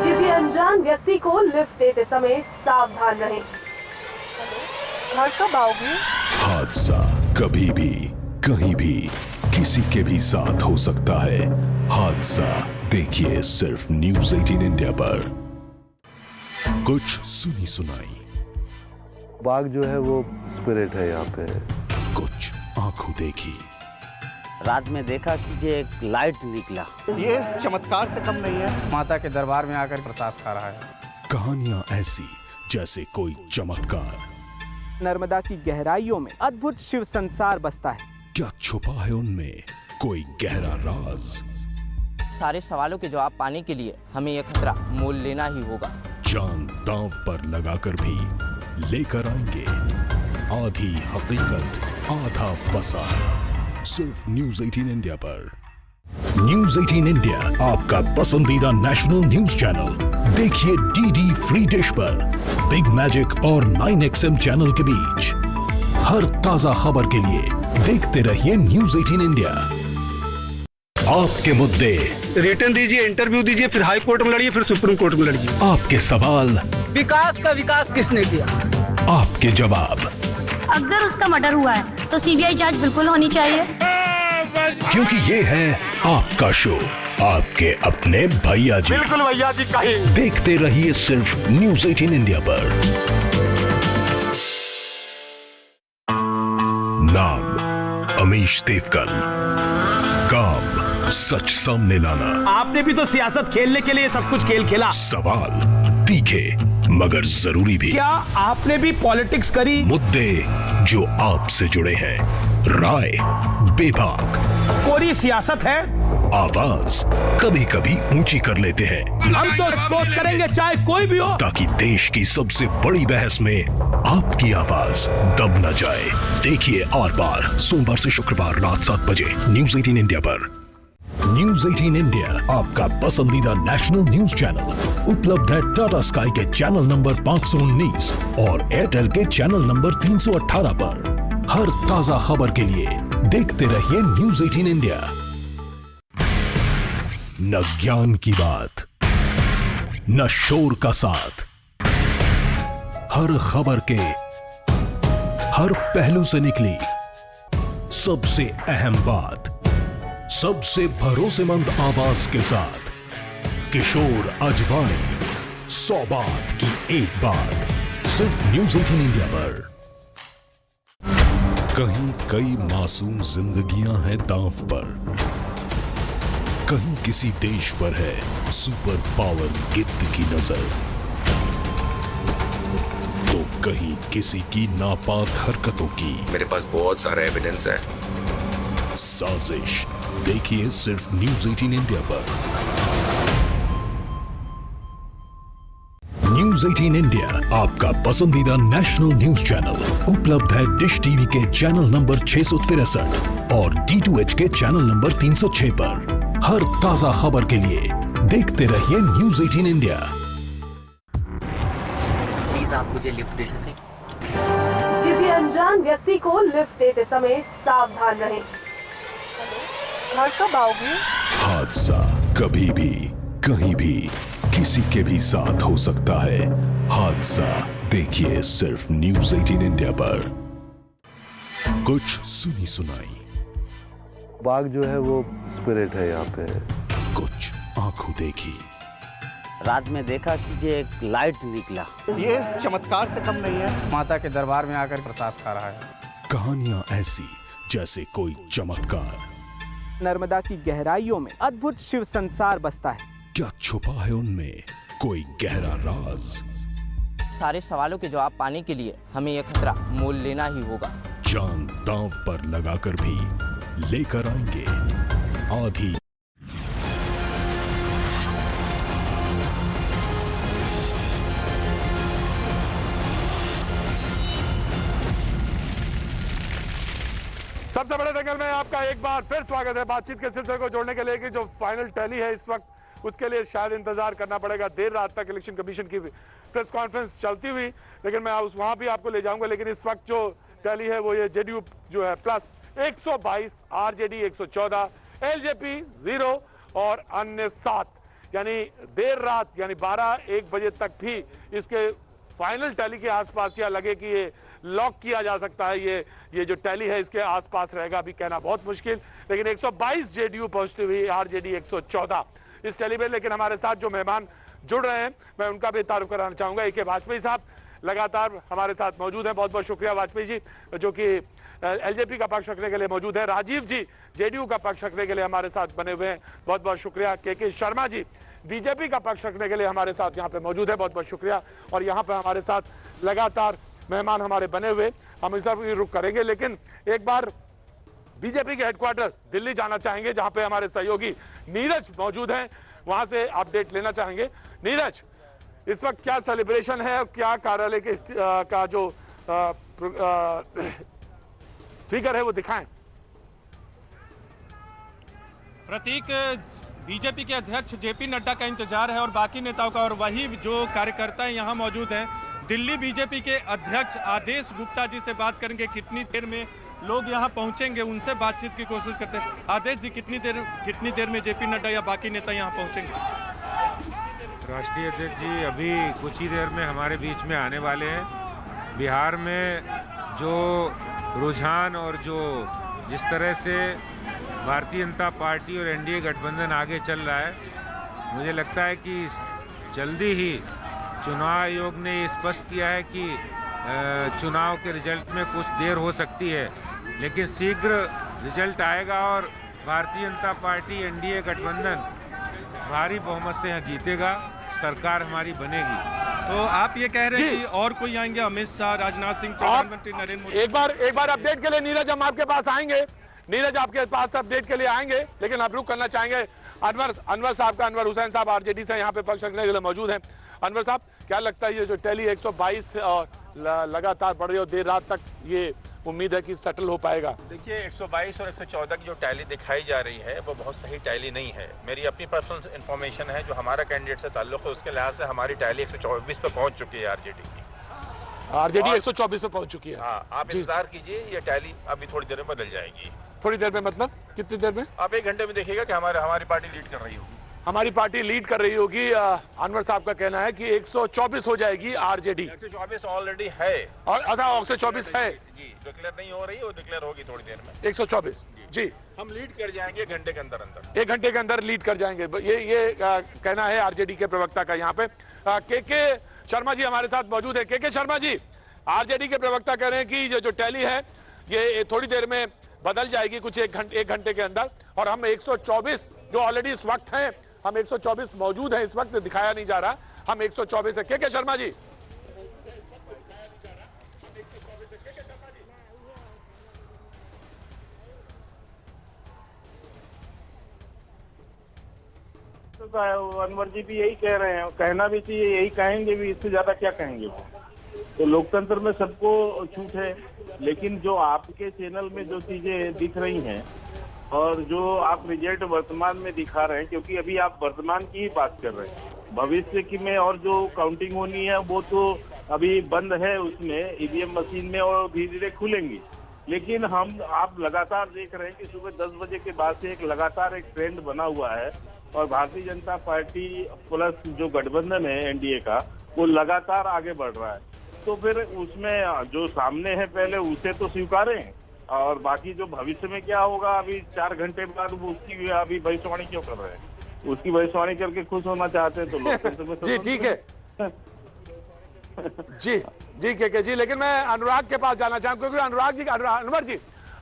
किसी अनजान व्यक्ति को लिफ्ट देते समय सावधान रहें। घर कब आओगे? हादसा कभी भी कहीं भी किसी के भी साथ हो सकता है। हादसा देखिए सिर्फ न्यूज़ 18 इंडिया पर। कुछ सुनी सुनाई, बाघ जो है वो स्पिरिट है यहाँ पे। कुछ आंखों देखी, रात में देखा कि ये एक लाइट निकला। ये चमत्कार से कम नहीं है। माता के दरबार में आकर प्रसाद खा रहा है। कहानियां ऐसी जैसे कोई चमत्कार। नर्मदा की गहराइयों में अद्भुत शिव संसार बसता है। क्या छुपा है उनमें कोई गहरा राज? सारे सवालों के जवाब पाने के लिए हमें यह खतरा मोल लेना ही होगा। जान दांव पर लगाकर भी लेकर आएंगे आधी हकीकत आधा फसाद, सिर्फ न्यूज़ 18 इंडिया पर। न्यूज़ 18 इंडिया आपका पसंदीदा नेशनल न्यूज चैनल देखिए DD फ्री डिश पर बिग मैजिक और 9XM चैनल के बीच। हर ताजा खबर के लिए देखते रहिए न्यूज़ 18 इंडिया। आपके मुद्दे रिटर्न दीजिए, इंटरव्यू दीजिए, फिर हाई कोर्ट में लड़िए, फिर सुप्रीम कोर्ट में लड़िए। आपके सवाल, विकास का विकास किसने किया? आपके जवाब। अगर उसका मर्डर हुआ है तो CBI जांच बिल्कुल होनी चाहिए, क्योंकि ये है आपका शो, आपके अपने भैया जी। बिल्कुल भैया जी का ही। देखते रहिए सिर्फ न्यूज़ 18 इंडिया पर। नाम अमीश देवगन, काम सच सामने लाना। आपने भी तो सियासत खेलने के लिए सब कुछ खेल खेला। सवाल तीखे मगर जरूरी भी। क्या आपने भी पॉलिटिक्स करी? मुद्दे जो आपसे जुड़े हैं, राय बेबाक। कोरी सियासत है, आवाज कभी कभी ऊंची कर लेते हैं। हम तो एक्सपोज करेंगे चाहे कोई भी हो, ताकि देश की सबसे बड़ी बहस में आपकी आवाज दब न जाए। देखिए आर पार सोमवार से शुक्रवार रात 7 बजे न्यूज़ 18 इंडिया पर। न्यूज़ 18 इंडिया आपका पसंदीदा नेशनल न्यूज चैनल उपलब्ध है टाटा स्काई के चैनल नंबर 519 और एयरटेल के चैनल नंबर 318 पर। हर ताजा खबर के लिए देखते रहिए न्यूज़ 18 इंडिया। न ज्ञान की बात, न शोर का साथ, हर खबर के हर पहलू से निकली सबसे अहम बात, सबसे भरोसेमंद आवाज के साथ किशोर अजवाणी, 100 बात की एक बात, सिर्फ न्यूज़ 18 इंडिया पर। कहीं कई मासूम जिंदगियां हैं दांव पर, कहीं किसी देश पर है सुपर पावर गिद्ध की नजर, तो कहीं किसी की नापाक हरकतों की। मेरे पास बहुत सारा एविडेंस है। साजिश देखिए सिर्फ न्यूज़ 18 इंडिया पर। न्यूज़ 18 इंडिया आपका पसंदीदा नेशनल न्यूज चैनल उपलब्ध है डिश टीवी के चैनल नंबर 663 और D2H के चैनल नंबर 306 पर। हर ताजा खबर के लिए देखते रहिए न्यूज़ 18 इंडिया। प्लीज आप मुझे लिफ्ट दे सकें? किसी अनजान व्यक्ति को लिफ्ट देते समय सावधान रहें। घर कब आओगे? हादसा कभी भी कहीं भी किसी के भी साथ हो सकता है। हादसा देखिए सिर्फ न्यूज़ 18 इंडिया पर। कुछ सुनी सुनाई, बाघ जो है वो स्पिरिट है यहाँ पे। कुछ आंखों देखी, रात में देखा कि ये एक लाइट निकला। ये चमत्कार से कम नहीं है। माता के दरबार में आकर प्रसाद खा रहा है। कहानियां ऐसी जैसे कोई चमत्कार। नर्मदा की गहराइयों में अद्भुत शिव संसार बसता है। क्या छुपा है उनमें कोई गहरा राज? सारे सवालों के जवाब पाने के लिए हमें यह खतरा मोल लेना ही होगा। जान दांव पर लगाकर भी लेकर आएंगे आधी। सबसे बड़े दंगल में आपका एक बार फिर स्वागत है। बातचीत के सिलसिले को जोड़ने के लिए कि जो फाइनल टैली है इस वक्त उसके लिए शायद इंतजार करना पड़ेगा देर रात तक। इलेक्शन कमीशन की प्रेस कॉन्फ्रेंस चलती हुई, लेकिन मैं वहां भी आपको ले जाऊंगा। लेकिन इस वक्त जो टैली है वो ये जेडीयू जो है प्लस 122, आरजेडी 114, एलजेपी 0 और अन्य 7, यानी देर रात यानी 12-1 बजे तक भी इसके फाइनल टैली के आसपास या लगे कि ये लॉक किया जा सकता है। ये जो टैली है इसके आसपास रहेगा, अभी कहना बहुत मुश्किल। लेकिन 122 जेडीयू पहुंचती हुई, आरजेडी 114 इस टैली में। लेकिन हमारे साथ जो मेहमान जुड़ रहे हैं मैं उनका भी तारुफ कराना चाहूंगा। ए के वाजपेयी साहब लगातार हमारे साथ मौजूद हैं, बहुत बहुत शुक्रिया वाजपेयी जी, जो कि एलजेपी का पक्ष रखने के लिए मौजूद है। राजीव जी जेडीयू का पक्ष रखने के लिए हमारे साथ बने हुए हैं, बहुत बहुत शुक्रिया। के शर्मा जी बीजेपी का पक्ष रखने के लिए हमारे साथ यहाँ पे मौजूद है, बहुत बहुत शुक्रिया। और यहाँ पे हमारे साथ लगातार मेहमान हमारे बने हुए, हम इस पर रुक करेंगे। लेकिन एक बार बीजेपी के हेडक्वार्टर दिल्ली जाना चाहेंगे, जहां पे हमारे सहयोगी नीरज मौजूद हैं, वहां से अपडेट लेना चाहेंगे। नीरज, इस वक्त क्या सेलिब्रेशन है और क्या कार्यालय के का जो फिगर है वो दिखाएं। प्रतीक, बीजेपी के अध्यक्ष जेपी नड्डा का इंतजार है और बाकी नेताओं का, और वही जो कार्यकर्ता यहाँ मौजूद हैं। दिल्ली बीजेपी के अध्यक्ष आदेश गुप्ता जी से बात करेंगे, कितनी देर में लोग यहाँ पहुँचेंगे, उनसे बातचीत की कोशिश करते हैं। आदेश जी, कितनी देर में जेपी नड्डा या बाकी नेता यहाँ पहुँचेंगे? राष्ट्रीय अध्यक्ष जी अभी कुछ ही देर में हमारे बीच में आने वाले हैं। बिहार में जो रुझान और जो जिस तरह से भारतीय जनता पार्टी और एनडीए गठबंधन आगे चल रहा है, मुझे लगता है कि जल्दी ही चुनाव आयोग ने ये स्पष्ट किया है कि चुनाव के रिजल्ट में कुछ देर हो सकती है, लेकिन शीघ्र रिजल्ट आएगा और भारतीय जनता पार्टी एनडीए गठबंधन भारी बहुमत से यहाँ जीतेगा, सरकार हमारी बनेगी। तो आप ये कह रहे हैं कि और कोई आएंगे? अमित शाह, राजनाथ सिंह, प्रधानमंत्री नरेंद्र मोदी। एक बार अपडेट के लिए नीरज हम आपके पास आएंगे। नीरज आपके पास अपडेट के लिए आएंगे, लेकिन आप रुक करना चाहेंगे अनवर साहब का। अनवर हुसैन साहब आरजेडी से यहाँ पे पक्ष रखने के लिए मौजूद हैं। अनवर साहब, क्या लगता है ये जो टैली 122 और लगातार बढ़ रही है और देर रात तक, ये उम्मीद है कि सेटल हो पाएगा? देखिए, 122 और 114 की जो टैली दिखाई जा रही है वो बहुत सही टैली नहीं है। मेरी अपनी पर्सनल इन्फॉर्मेशन है, जो हमारा कैंडिडेट से ताल्लुक है उसके लिहाज से हमारी टैली 124 पे पहुंच चुकी है आरजेडी की। आरजेडी 124 पे पहुंच चुकी है। हाँ, आप इंतजार कीजिए, ये टैली अभी थोड़ी देर में बदल जाएगी। थोड़ी देर में मतलब कितनी देर में? आप 1 घंटे में देखिएगा कि हमारी पार्टी लीड कर रही होगी। हमारी पार्टी लीड कर रही होगी। अनवर साहब का कहना है कि 124 हो जाएगी आरजेडी। 124 ऑलरेडी है। और अच्छा, 124 है जी, डिक्लेयर नहीं हो रही, वो डिक्लेयर होगी थोड़ी देर में। 124 जी, हम लीड कर जाएंगे 1 घंटे के अंदर। 1 घंटे के अंदर लीड कर जाएंगे, ये कहना है आरजेडी के प्रवक्ता का। यहाँ पे के शर्मा जी हमारे साथ मौजूद है। के शर्मा जी, आरजेडी के प्रवक्ता कह रहे हैं कि जो टैली है ये थोड़ी देर में बदल जाएगी, कुछ 1 घंटे के अंदर। और हम 124 जो ऑलरेडी इस वक्त हैं, हम 124 मौजूद हैं, इस वक्त दिखाया नहीं जा रहा, हम 124 है। के शर्मा जी, तो अनवर जी भी यही कह रहे हैं, कहना भी चाहिए, यही कहेंगे भी, इससे ज्यादा क्या कहेंगे वो। तो लोकतंत्र में सबको छूट है, लेकिन जो आपके चैनल में जो चीजें दिख रही हैं और जो आप रिजल्ट वर्तमान में दिखा रहे हैं, क्योंकि अभी आप वर्तमान की ही बात कर रहे हैं, भविष्य की में और जो काउंटिंग होनी है वो तो अभी बंद है उसमें ईवीएम मशीन में, और धीरे धीरे खुलेंगी। लेकिन आप लगातार देख रहे हैं कि सुबह 10 बजे के बाद से लगातार एक ट्रेंड बना हुआ है, और भारतीय जनता पार्टी प्लस जो गठबंधन है एनडीए का, वो लगातार आगे बढ़ रहा है। तो फिर उसमें जो सामने है पहले उसे तो स्वीकारें, और बाकी जो भविष्य में क्या होगा अभी 4 घंटे बाद वो उसकी अभी भविष्यवाणी क्यों कर रहे हैं? उसकी भविष्यवाणी करके खुश होना चाहते हैं तो लोकतंत्र में जी ठीक है जी जी के जी। लेकिन मैं अनुराग के पास जाना चाहूँ क्योंकि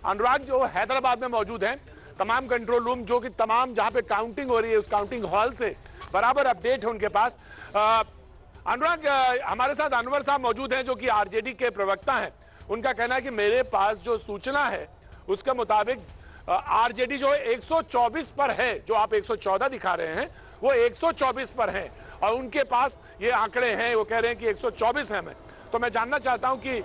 अनुराग जो हैदराबाद में मौजूद हैं, तमाम कंट्रोल रूम जो कि तमाम जहां पे काउंटिंग हो रही है उस काउंटिंग हॉल से बराबर अपडेट है उनके पास। अनुराग, हमारे साथ अनवर साहब मौजूद हैं जो कि आरजेडी के प्रवक्ता हैं। उनका कहना है कि मेरे पास जो सूचना है उसके मुताबिक आरजेडी जो 124 पर है, जो आप 114 दिखा रहे हैं वो 124 पर है और उनके पास ये आंकड़े हैं, वो कह रहे हैं कि 124 है। तो मैं जानना चाहता हूं कि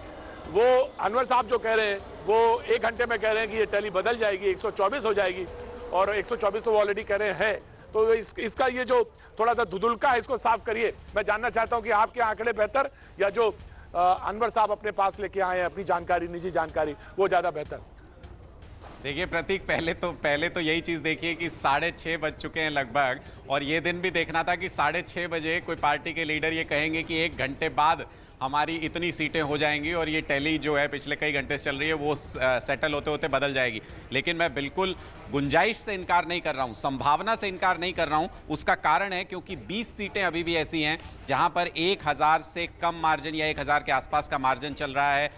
वो अनवर साहब जो कह रहे हैं वो 1 घंटे में कह रहे हैं कि ये टैली बदल जाएगी, 124 हो जाएगी और 124 तो वो ऑलरेडी कह रहे हैं। तो इसका ये जो थोड़ा सा धुंधलका है इसको साफ करिए। मैं जानना चाहता हूं कि आपके आंकड़े बेहतर या जो अनवर साहब अपने पास लेके आए हैं अपनी जानकारी, निजी जानकारी, वो ज्यादा बेहतर? देखिए प्रतीक, पहले तो यही चीज़ देखिए कि 6:30 बज चुके हैं लगभग, और ये दिन भी देखना था कि 6:30 बजे कोई पार्टी के लीडर ये कहेंगे कि 1 घंटे बाद हमारी इतनी सीटें हो जाएंगी और ये टैली जो है पिछले कई घंटे से चल रही है वो सेटल होते होते बदल जाएगी। लेकिन मैं बिल्कुल गुंजाइश से इनकार नहीं कर रहा हूं, संभावना से इनकार नहीं कर रहा हूं। उसका कारण है क्योंकि 20 सीटें अभी भी ऐसी हैं जहां पर 1000 से कम मार्जिन या 1000 के आसपास का मार्जिन चल रहा है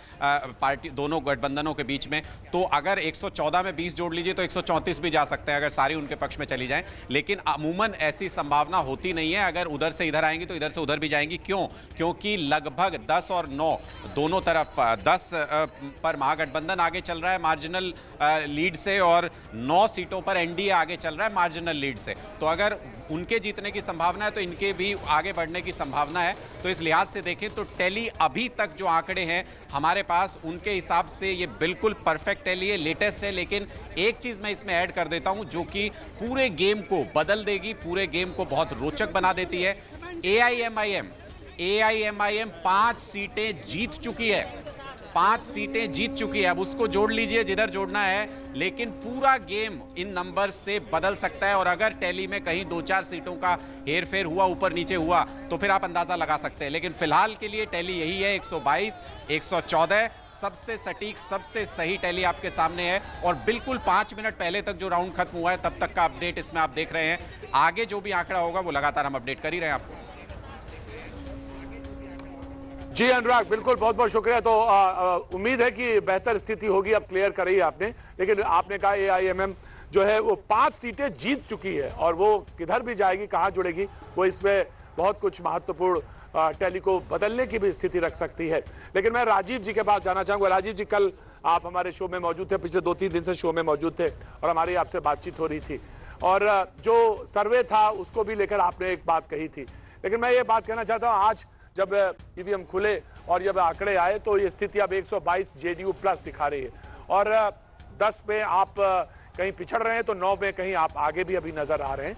पार्टी दोनों गठबंधनों के बीच में। तो अगर 114 में 20 जोड़ लीजिए तो 134 भी जा सकते हैं अगर सारी उनके पक्ष में चली जाएं। लेकिन अमूमन ऐसी संभावना होती नहीं है। अगर उधर से इधर आएंगी तो इधर से उधर भी जाएंगी। क्यों? क्योंकि लगभग 10 और 9 दोनों तरफ 10 पर महागठबंधन आगे चल रहा है मार्जिनल लीड से और 9 सीटों पर एनडीए आगे चल रहा है मार्जिनल लीड से। तो अगर उनके जीतने की संभावना है तो इनके भी आगे बढ़ने की संभावना है। तो इस लिहाज से देखें तो टैली अभी तक जो आंकड़े हैं हमारे पास उनके हिसाब से ये बिल्कुल परफेक्ट टैली है, लेटेस्ट है। लेकिन एक चीज मैं इसमें ऐड कर देता हूं जो कि पूरे गेम को बदल देगी, पूरे गेम को बहुत रोचक बना देती है। एआईएमआईएम 5 सीटें जीत चुकी है, 5 सीटें जीत चुकी है। अब उसको जोड़ लीजिए जिधर जोड़ना है, लेकिन पूरा गेम इन नंबर से बदल सकता है। और अगर टैली में कहीं 2-4 सीटों का हेरफेर हुआ, ऊपर नीचे हुआ, तो फिर आप अंदाजा लगा सकते हैं। लेकिन फिलहाल के लिए टैली यही है, 122, 114 सबसे सटीक, सबसे सही टैली आपके सामने है। और बिल्कुल 5 मिनट पहले तक जो राउंड खत्म हुआ है तब तक का अपडेट इसमें आप देख रहे हैं। आगे जो भी आंकड़ा होगा वो लगातार हम अपडेट कर ही रहे हैं आपको। जी अनुराग, बिल्कुल, बहुत बहुत शुक्रिया। तो उम्मीद है कि बेहतर स्थिति होगी, अब क्लियर करी आपने। लेकिन आपने कहा एआईएमएम जो है वो 5 सीटें जीत चुकी है और वो किधर भी जाएगी, कहां जुड़ेगी, वो इसमें बहुत कुछ महत्वपूर्ण टैली को बदलने की भी स्थिति रख सकती है। लेकिन मैं राजीव जी के पास जाना चाहूंगा। राजीव जी, कल आप हमारे शो में मौजूद थे, पिछले 2-3 दिन से शो में मौजूद थे और हमारी आपसे बातचीत हो रही थी और जो सर्वे था उसको भी लेकर आपने एक बात कही थी। लेकिन मैं ये बात कहना चाहता हूं, आज जब ईवीएम खुले और जब आंकड़े आए तो ये स्थिति अब 122 जेडीयू प्लस दिखा रही है और 10 पे आप कहीं पिछड़ रहे हैं तो 9 में कहीं आप आगे भी अभी नजर आ रहे हैं,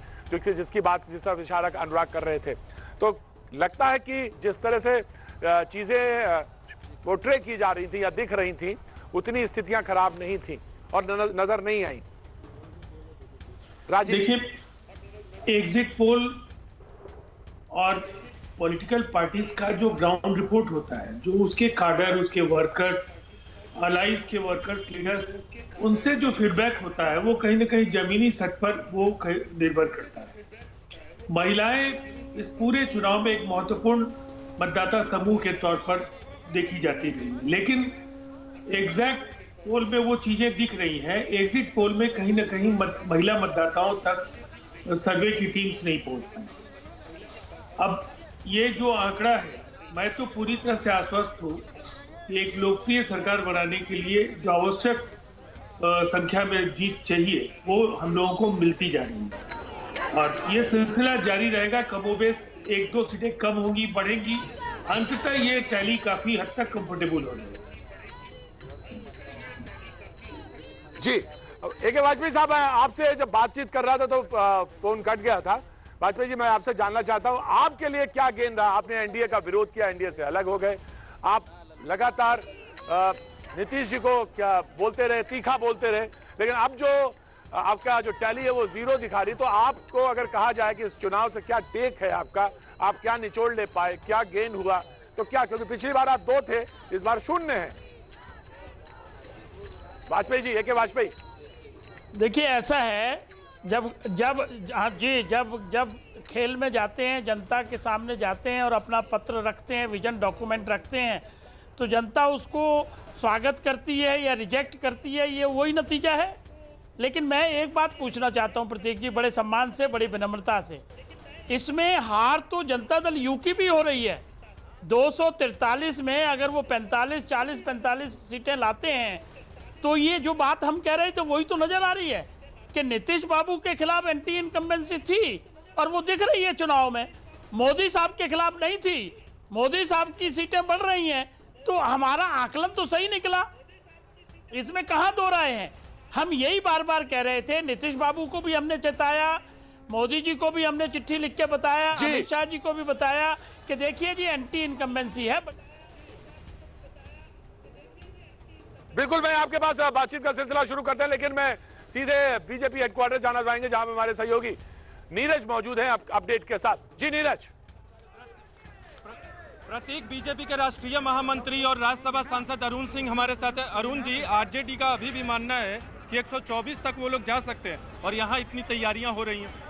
जिसकी बात जिस तरह इशारा अनुराग कर रहे थे। तो लगता है कि जिस तरह से चीजें पोर्ट्रे की जा रही थी या दिख रही थी उतनी स्थितियां खराब नहीं थी और नजर नहीं आई। राजीव, देखिए एग्जिट पोल और पॉलिटिकल पार्टीज का जो ग्राउंड रिपोर्ट होता है, जो उसके काडर, उसके वर्कर्स, अलाइज के वर्कर्स, लीडर्स, उनसे जो फीडबैक होता है वो कहीं ना कहीं जमीनी सतह पर वो निर्भर करता है। महिलाएं इस पूरे चुनाव में एक महत्वपूर्ण मतदाता समूह के तौर पर देखी जाती रही, लेकिन एग्जैक्ट पोल में वो चीजें दिख रही हैं। एग्जिट पोल में कहीं ना कहीं महिला मतदाताओं तक सर्वे की टीम्स नहीं पहुंच पाई। अब ये जो आंकड़ा है, मैं तो पूरी तरह से आश्वस्त हूँ कि एक लोकप्रिय सरकार बनाने के लिए जो आवश्यक संख्या में जीत चाहिए वो हम लोगों को मिलती जा रही है और ये सिलसिला जारी रहेगा। कमोबेश 1-2 सीटें कम होंगी, बढ़ेंगी, अंततः ये टैली काफी हद तक कंफर्टेबल हो जाएगी। जी, ए.के. वाजपेयी साहब, आपसे जब बातचीत कर रहा था तो फोन कट गया था। वाजपेयी जी, मैं आपसे जानना चाहता हूं आपके लिए क्या गेन रहा? आपने एनडीए का विरोध किया, एनडीए से अलग हो गए, आप लगातार नीतीश जी को क्या बोलते रहे, तीखा बोलते रहे, लेकिन अब जो आपका जो टैली है वो 0 दिखा रही। तो आपको अगर कहा जाए कि इस चुनाव से क्या टेक है आपका, आप क्या निचोड़ ले पाए, क्या गेन हुआ, तो क्या? क्योंकि पिछली बार आप 2 थे, इस बार 0 है। वाजपेयी जी, ए.के. वाजपेयी, देखिए ऐसा है जब खेल में जाते हैं, जनता के सामने जाते हैं और अपना पत्र रखते हैं, विजन डॉक्यूमेंट रखते हैं, तो जनता उसको स्वागत करती है या रिजेक्ट करती है, ये वही नतीजा है। लेकिन मैं एक बात पूछना चाहता हूं प्रतीक जी, बड़े सम्मान से, बड़ी विनम्रता से, इसमें हार तो जनता दल यू की भी हो रही है। 243 में अगर वो 45 सीटें लाते हैं तो ये जो बात हम कह रहे थे वही तो नजर आ रही है कि नीतीश बाबू के खिलाफ एंटी इनकम्बेंसी थी और वो दिख रही है चुनाव में। मोदी साहब के खिलाफ नहीं थी, मोदी साहब की सीटें बढ़ रही हैं, तो हमारा आकलन तो सही निकला, इसमें कहाँ दो राय हैं। हम यही बार बार कह रहे थे, नीतीश बाबू को भी हमने चेताया, मोदी जी को भी हमने चिट्ठी लिख के बताया, अमित शाह जी को भी बताया कि देखिए जी एंटी इनकम्बेंसी है। बिल्कुल, मैं आपके पास बातचीत का सिलसिला शुरू करते हैं, लेकिन मैं सीधे बीजेपी हेडक्वार्टर जाना चाहेंगे जहां हमारे सहयोगी नीरज मौजूद हैं अपडेट के साथ। जी नीरज। प्रतीक, बीजेपी के राष्ट्रीय महामंत्री और राज्यसभा सांसद अरुण सिंह हमारे साथ है। अरुण जी, आरजेडी का अभी भी मानना है कि 124 तक वो लोग जा सकते हैं और यहाँ इतनी तैयारियां हो रही हैं।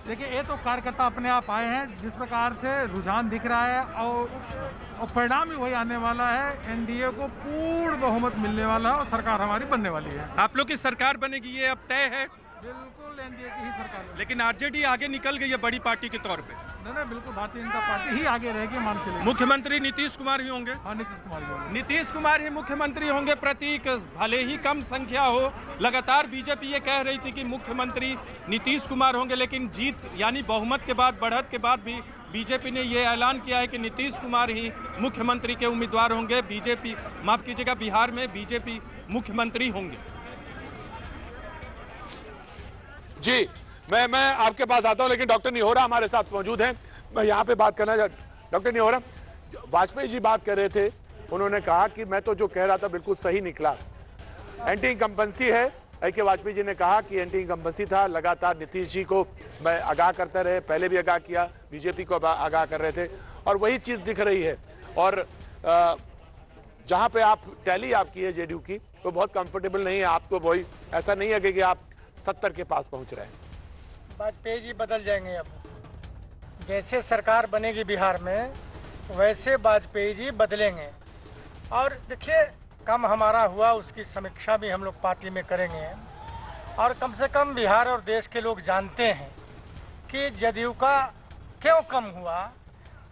देखिए, ये तो कार्यकर्ता अपने आप आए हैं, जिस प्रकार से रुझान दिख रहा है और परिणाम ही वही आने वाला है। एनडीए को पूर्ण बहुमत मिलने वाला है और सरकार हमारी बनने वाली है। आप लोग की सरकार बनेगी, ये अब तय है? बिल्कुल एनडीए की ही सरकार। लेकिन आरजेडी आगे निकल गई है बड़ी पार्टी के तौर पे। नहीं, बिल्कुल भारतीय जनता पार्टी ही आगे रहेगी, मान के लिए। मुख्यमंत्री नीतीश कुमार ही होंगे? हाँ, नीतीश कुमार ही होंगे। नीतीश कुमार ही मुख्यमंत्री होंगे। प्रतीक, भले ही कम संख्या हो, लगातार बीजेपी ये कह रही थी कि मुख्यमंत्री नीतीश कुमार होंगे, लेकिन जीत यानी बहुमत के बाद, बढ़त के बाद भी बीजेपी ने ये ऐलान किया है कि नीतीश कुमार ही मुख्यमंत्री के उम्मीदवार होंगे। बीजेपी, माफ कीजिएगा, बिहार में बीजेपी मुख्यमंत्री होंगे। जी, मैं आपके पास आता हूं, लेकिन डॉक्टर निहोरा हमारे साथ मौजूद हैं। मैं यहाँ पे बात करना चाहता। डॉक्टर निहोरा, वाजपेयी जी बात कर रहे थे, उन्होंने कहा कि मैं तो जो कह रहा था बिल्कुल सही निकला, एंटी इनकम्बेंसी है। के वाजपेयी जी ने कहा कि एंटी इनकम्बेंसी था, लगातार नीतीश जी को मैं आगाह करते रहे, पहले भी आगाह किया, बीजेपी को आगाह कर रहे थे, और वही चीज दिख रही है। और जहां पे आप टैली आपकी है जेडीयू की, तो बहुत कंफर्टेबल नहीं है आपको, वही ऐसा नहीं है कि आप 70 के पास पहुंच रहे हैं। वाजपेयी जी बदल जाएंगे। अब जैसे सरकार बनेगी बिहार में, वैसे वाजपेयी जी बदलेंगे। और देखिए, कम हमारा हुआ, उसकी समीक्षा भी हम लोग पार्टी में करेंगे। और कम से कम बिहार और देश के लोग जानते हैं कि जदयू का क्यों कम हुआ,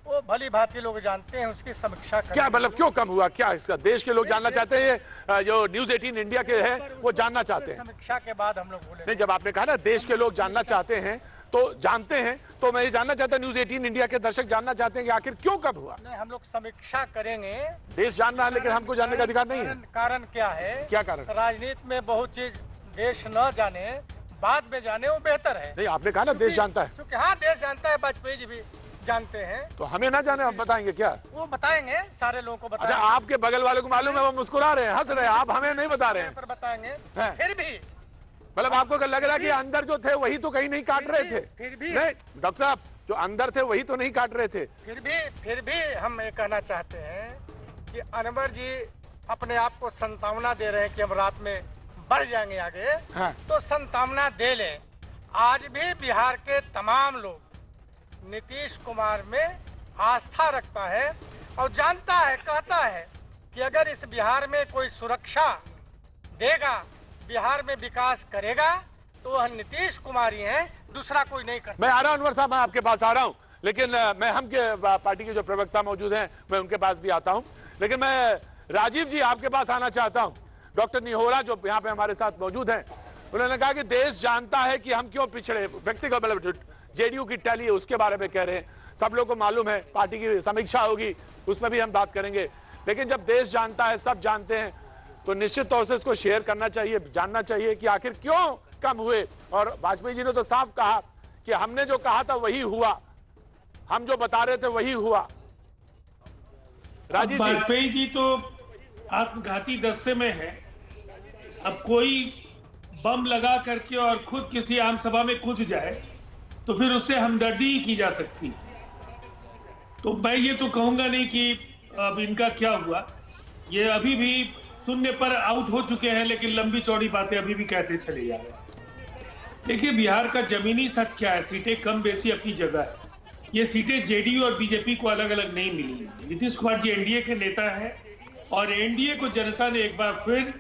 वो भली भांति लोग जानते हैं, उसकी समीक्षा करेंगे। क्या मतलब क्यों कम हुआ, क्या इसका देश के लोग जानना चाहते हैं? जो न्यूज 18 इंडिया के हैं वो जानना चाहते हैं। समीक्षा के बाद हम लोग बोले। नहीं, जब आपने कहा ना देश के लोग जानना चाहते हैं, तो जानते हैं, तो मैं ये जानना चाहता हूं, न्यूज 18 इंडिया के दर्शक जानना चाहते हैं कि आखिर क्यों कब हुआ। नहीं, हम लोग समीक्षा करेंगे। देश जानना है, लेकिन हमको जानने का अधिकार नहीं है। कारण क्या है? क्या कारण? राजनीति में बहुत चीज देश न जाने, बाद में जाने, वो बेहतर है। नहीं, आपने कहा ना देश जानता है, क्योंकि हाँ, देश जानता है, वाजपेयी जी भी जानते हैं। तो हमें ना जाने, हम बताएंगे क्या? वो बताएंगे, सारे लोगों को बताएंगे। अच्छा, आपके बगल वाले को मालूम है, वो मुस्कुरा रहे हैं, हंस रहे हैं, आप हमें नहीं बता रहे हैं। पर बताएंगे। फिर भी मतलब आपको लग रहा है कि अंदर जो थे वही तो कहीं नहीं काट रहे थे? फिर भी नहीं डॉक्टर साहब, जो अंदर थे वही तो नहीं काट रहे थे। फिर भी हम ये कहना चाहते हैं कि अनवर जी अपने आप को संतावना दे रहे हैं कि हम रात में बढ़ जाएंगे आगे। हाँ। तो संतावना दे लें। आज भी बिहार के तमाम लोग नीतीश कुमार में आस्था रखता है और जानता है, कहता है कि अगर इस बिहार में कोई सुरक्षा देगा, बिहार में विकास करेगा, तो वह नीतीश कुमार ही हैं, दूसरा कोई नहीं कर। मैं आ रहा हूं अनवर साहब, मैं आपके पास आ रहा हूं, लेकिन मैं हम के पार्टी के जो प्रवक्ता मौजूद हैं, मैं उनके पास भी आता हूं, लेकिन मैं राजीव जी आपके पास आना चाहता हूं। डॉक्टर निहोरा जो यहाँ पे हमारे साथ मौजूद हैं, उन्होंने कहा कि देश जानता है कि हम क्यों पिछड़े। व्यक्तिगत मतलब जेडीयू की टैली है उसके बारे में कह रहे हैं, सब लोग को मालूम है, पार्टी की समीक्षा होगी उसमें भी हम बात करेंगे, लेकिन जब देश जानता है, सब जानते हैं, तो निश्चित तौर से इसको शेयर करना चाहिए, जानना चाहिए कि आखिर क्यों कम हुए। और वाजपेयी जी ने तो साफ कहा कि हमने जो कहा था वही हुआ, हम जो बता रहे थे वही हुआ। राजीव वाजपेयी जी तो आत्मघाती दस्ते में है। अब कोई बम लगा करके और खुद किसी आम सभा में कूद जाए तो फिर उससे हमदर्दी ही की जा सकती। तो मैं ये तो कहूंगा नहीं कि अब इनका क्या हुआ, ये अभी भी शून्य पर आउट हो चुके हैं, लेकिन लंबी चौड़ी बातें अभी भी कहते चले जा रहे हैं। देखिए, बिहार का जमीनी सच क्या है, सीटें कम बेसी अपनी जगह है। ये सीटें जेडीयू और बीजेपी को अलग अलग नहीं मिली। नीतीश कुमार जी एनडीए के नेता हैं और एनडीए को जनता ने एक बार फिर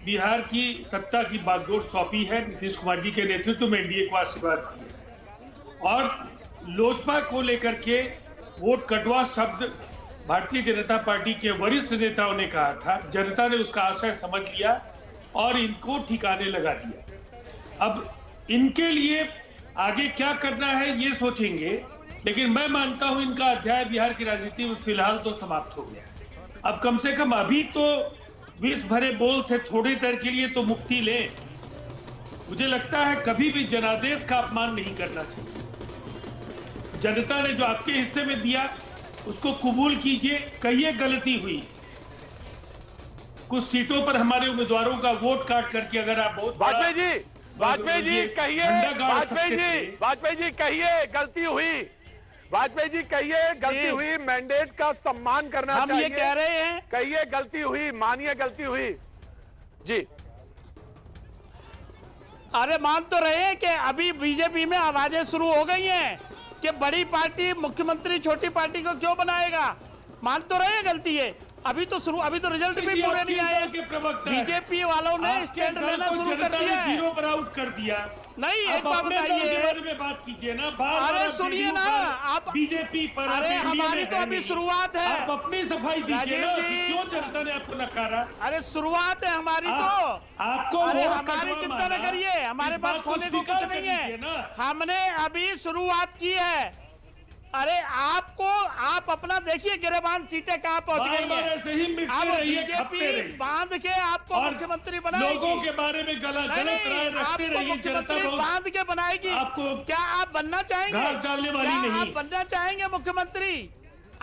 बिहार की सत्ता की बागडोर सौंपी है। नीतीश कुमार जी के नेतृत्व में एनडीए को आशीर्वाद दिया और लोजपा को लेकर के वोट कटवा शब्द भारतीय जनता पार्टी के वरिष्ठ नेताओं ने कहा था। जनता ने उसका आशय समझ लिया और इनको ठिकाने लगा दिया। अब इनके लिए आगे क्या करना है ये सोचेंगे, लेकिन मैं मानता हूं इनका अध्याय बिहार की राजनीति में फिलहाल तो समाप्त हो गया। अब कम से कम अभी तो विष भरे बोल से थोड़ी देर के लिए तो मुक्ति लें। मुझे लगता है कभी भी जनादेश का अपमान नहीं करना चाहिए। जनता ने जो आपके हिस्से में दिया उसको कबूल कीजिए, कहिए गलती हुई। कुछ सीटों पर हमारे उम्मीदवारों का वोट काट करके अगर आप बहुत वाजपेयी जी कहिए, वाजपेयी जी कहिए गलती हुई, वाजपेयी जी कहिए गलती हुई, मैंडेट का सम्मान करना हम चाहिए। ये कह रहे हैं, कहिए गलती हुई, मानिए गलती हुई जी। अरे मान तो रहे हैं कि अभी बीजेपी में आवाजें शुरू हो गई हैं कि बड़ी पार्टी मुख्यमंत्री छोटी पार्टी को क्यों बनाएगा। मान तो रहे हैं गलती है। अभी तो रिजल्ट भी पूरे नहीं आए। बीजेपी वालों ने स्टैंड लेना शुरू कर दिया है। जीरो पर आउट कर दिया। नहीं, एक बात बताइए, में बात कीजिए ना। अरे सुनिए ना, आप बीजेपी पर, अरे हमारी तो अभी शुरुआत है। आप अपनी सफाई दीजिए ना, क्यों जनता ने आपको नकारा। अरे शुरुआत है हमारी तो। आपको अरे हमारी चिंता न करिए, हमारे पास खोने को कुछ नहीं है। हमने अभी शुरुआत की है। अरे आप अपना देखिए, गिरेबान सीटें कहाँ पहुंच गई हैं। आप बीजेपी बांध के आपको मुख्यमंत्री बनाएगी। लोगों के बारे में गलत राय रखते रहिए। जनता बांध के बनाएगी। आपको क्या आप बनना चाहेंगे? घास डालने वाली नहीं। आप बनना चाहेंगे मुख्यमंत्री?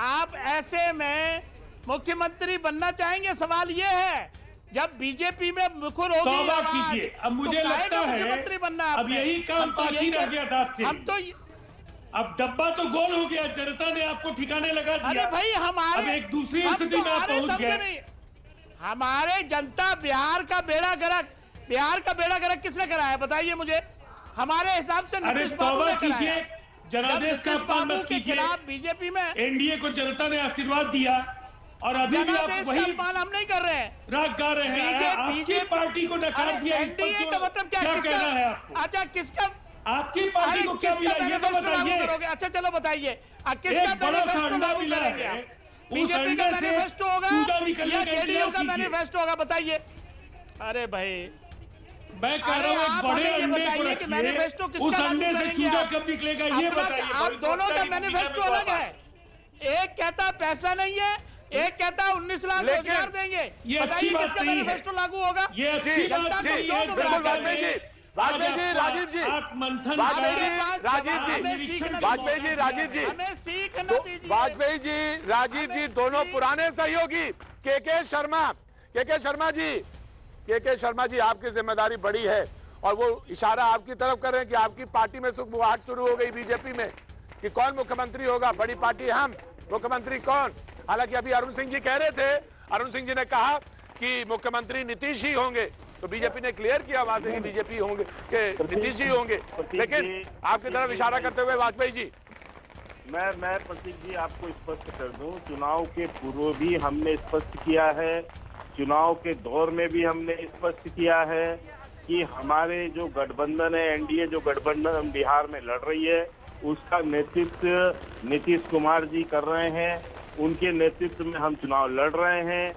आप ऐसे में मुख्यमंत्री बनना चाहेंगे? सवाल ये है, जब बीजेपी में मुखर होगी तौबा कीजिए। अब मुझे लगता है मुख्यमंत्री बनना, अब यही काम बाकी रह गया था आपके। हम तो अब डब्बा तो गोल हो गया, जनता ने आपको ठिकाने लगा दिया। अरे भाई हमारे अब एक दूसरी स्थिति में आप पहुंच गए। हमारे जनता बिहार का बेड़ा गर्क किसने कराया बताइए मुझे? हमारे हिसाब से नीतीश बाबू ने कीजिए, जनादेश का अपमान मत कीजिए। बीजेपी में एनडीए को जनता ने आशीर्वाद दिया और अभी भी आप वही अपमान हम नहीं कर रहे हैं, राग गा रहे हैं। आपकी पार्टी को नकार दिया। एनडीए का मतलब क्या कहना है आपको? अच्छा, किसका आपकी पार्टी को क्या मिला ये तो बताइए। अच्छा चलो बताइए, किसका बड़ा अंडा मिला है? बीजेपी का मैनिफेस्टो होगा या जेडीयू का मैनिफेस्टो होगा? बताइए। अरे भाई मैं कह रहा हूँ एक बड़े अंडे को रखिए, उस अंडे से चूजा कब निकलेगा ये बताइए। आप दोनों का मैनिफेस्टो अलग है। एक कहता पैसा नहीं है, एक कहता 19 लाख रोजगार देंगे। ये अच्छी बात नहीं है। मैनिफेस्टो लागू होगा? ये अच्छी बात नहीं है। वाजपेयी जी, राजीव जी, वाजपेयी जी, राजीव जी दोनों पुराने सहयोगी। के शर्मा जी आपकी जिम्मेदारी बड़ी है और वो इशारा आपकी तरफ कर रहे हैं कि आपकी पार्टी में सुखबुहाट शुरू हो गई बीजेपी में कि कौन मुख्यमंत्री होगा। बड़ी पार्टी हम, मुख्यमंत्री कौन? हालांकि अभी अरुण सिंह जी कह रहे थे, अरुण सिंह जी ने कहा कि मुख्यमंत्री नीतीश ही होंगे, तो बीजेपी ने क्लियर किया वहां से कि बीजेपी होंगे, कि नीतीश जी होंगे। लेकिन आपकी तरफ इशारा करते हुए वाजपेयी जी, मैं प्रतीक जी आपको स्पष्ट कर दूं, चुनाव के पूर्व भी हमने स्पष्ट किया है, चुनाव के दौर में भी हमने स्पष्ट किया है कि हमारे जो गठबंधन है, एनडीए जो गठबंधन बिहार में लड़ रही है, उसका नेतृत्व नीतीश कुमार जी कर रहे हैं। उनके नेतृत्व में हम चुनाव लड़ रहे हैं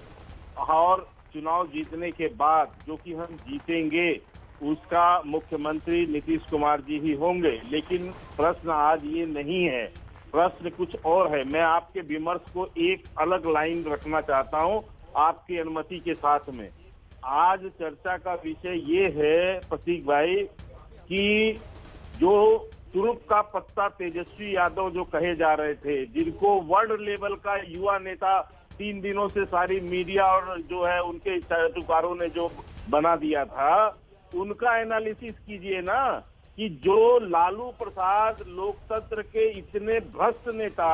और चुनाव जीतने के बाद जो कि हम जीतेंगे उसका मुख्यमंत्री नीतीश कुमार जी ही होंगे। लेकिन प्रश्न आज ये नहीं है, प्रश्न कुछ और है। मैं आपके विमर्श को एक अलग लाइन रखना चाहता हूं आपकी अनुमति के साथ में। आज चर्चा का विषय ये है प्रतीक भाई कि जो तुरुप का पत्ता तेजस्वी यादव जो कहे जा रहे थे, जिनको वर्ल्ड लेवल का युवा नेता 3 दिनों से सारी मीडिया और जो है उनके चाटुकारों ने जो बना दिया था, उनका एनालिसिस कीजिए ना कि जो लालू प्रसाद लोकतंत्र के इतने भ्रष्ट नेता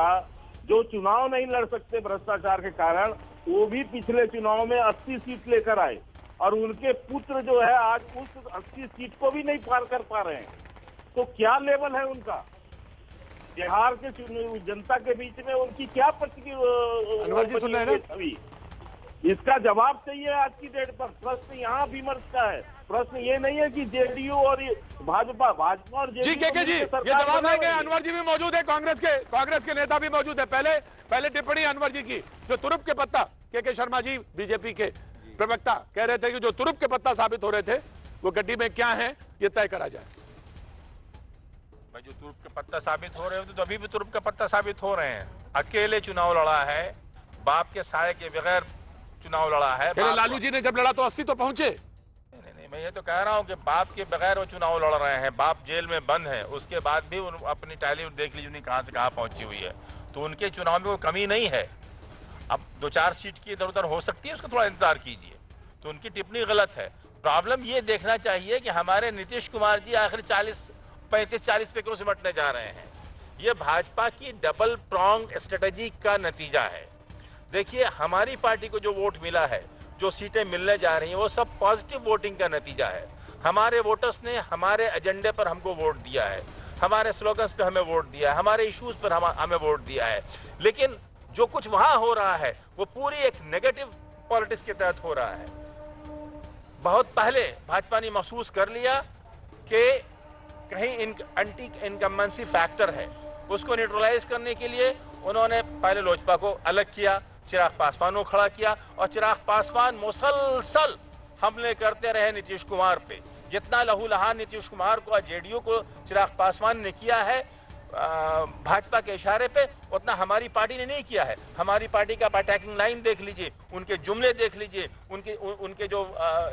जो चुनाव नहीं लड़ सकते भ्रष्टाचार के कारण, वो भी पिछले चुनाव में 80 सीट लेकर आए और उनके पुत्र जो है आज उस 80 सीट को भी नहीं पार कर पा रहे हैं। तो क्या लेवल है उनका? बिहार के जनता के बीच में उनकी क्या छवि? इसका जवाब चाहिए आज की डेट पर। प्रश्न यहाँ विमर्श का है, प्रश्न ये नहीं है कि जेडीयू और भाजपा और जी के जी, ये जवाब देंगे। अनवर जी भी मौजूद है, कांग्रेस के नेता भी मौजूद है। पहले टिप्पणी अनवर जी की, जो तुरुप के पत्ता, के शर्मा जी बीजेपी के प्रवक्ता कह रहे थे कि जो तुरुप के पत्ता साबित हो रहे थे वो गड्डी में क्या है ये तय करा जाए। भाई जो तुरुप के पत्ता साबित हो रहे होते तो अभी भी तुरुप का पत्ता साबित हो रहे हैं। अकेले चुनाव लड़ा है, बाप के साये के बगैर चुनाव लड़ा है। लालू जी ने जब लड़ा तो 80 तो पहुंचे। नहीं, मैं ये तो कह रहा हूँ कि बाप के बगैर वो चुनाव लड़ रहे हैं। बाप जेल में बंद है, उसके बाद भी अपनी टैली देख लीजिए उन्हें कहां से कहां पहुंची हुई है। तो उनके चुनाव में कोई कमी नहीं है। अब 2-4 सीट की इधर उधर हो सकती है, उसका थोड़ा इंतजार कीजिए। तो उनकी टिप्पणी गलत है। प्रॉब्लम ये देखना चाहिए कि हमारे नीतीश कुमार जी आखिर 35-40 पे क्यों सिमटने जा रहे हैं। ये भाजपा की डबल प्रॉन्ग स्ट्रेटेजी का नतीजा है। देखिए, हमारी पार्टी को जो वोट मिला है, जो सीटें मिलने जा रही हैं, वो सब पॉजिटिव वोटिंग का नतीजा है। हमारे वोटर्स ने हमारे एजेंडे पर हमको वोट दिया है, हमारे स्लोगन्स पे हमें वोट दिया है, हमारे इश्यूज पर हमें वोट दिया है। लेकिन जो कुछ वहां हो रहा है वो पूरी एक नेगेटिव पॉलिटिक्स के तहत हो रहा है। बहुत पहले भाजपा ने महसूस कर लिया कि कहीं एंटी इनकम्बेंसी फैक्टर है, उसको न्यूट्रलाइज करने के लिए उन्होंने पहले लोजपा को अलग किया, चिराग पासवान को खड़ा किया और चिराग पासवान मुसलसल हमले करते रहे नीतीश कुमार पे। जितना लहूलुहान नीतीश कुमार को और जेडीयू को चिराग पासवान ने किया है भाजपा के इशारे पे, उतना हमारी पार्टी ने नहीं किया है। हमारी पार्टी का अटैकिंग लाइन देख लीजिए, उनके जुमले देख लीजिए, उनके जो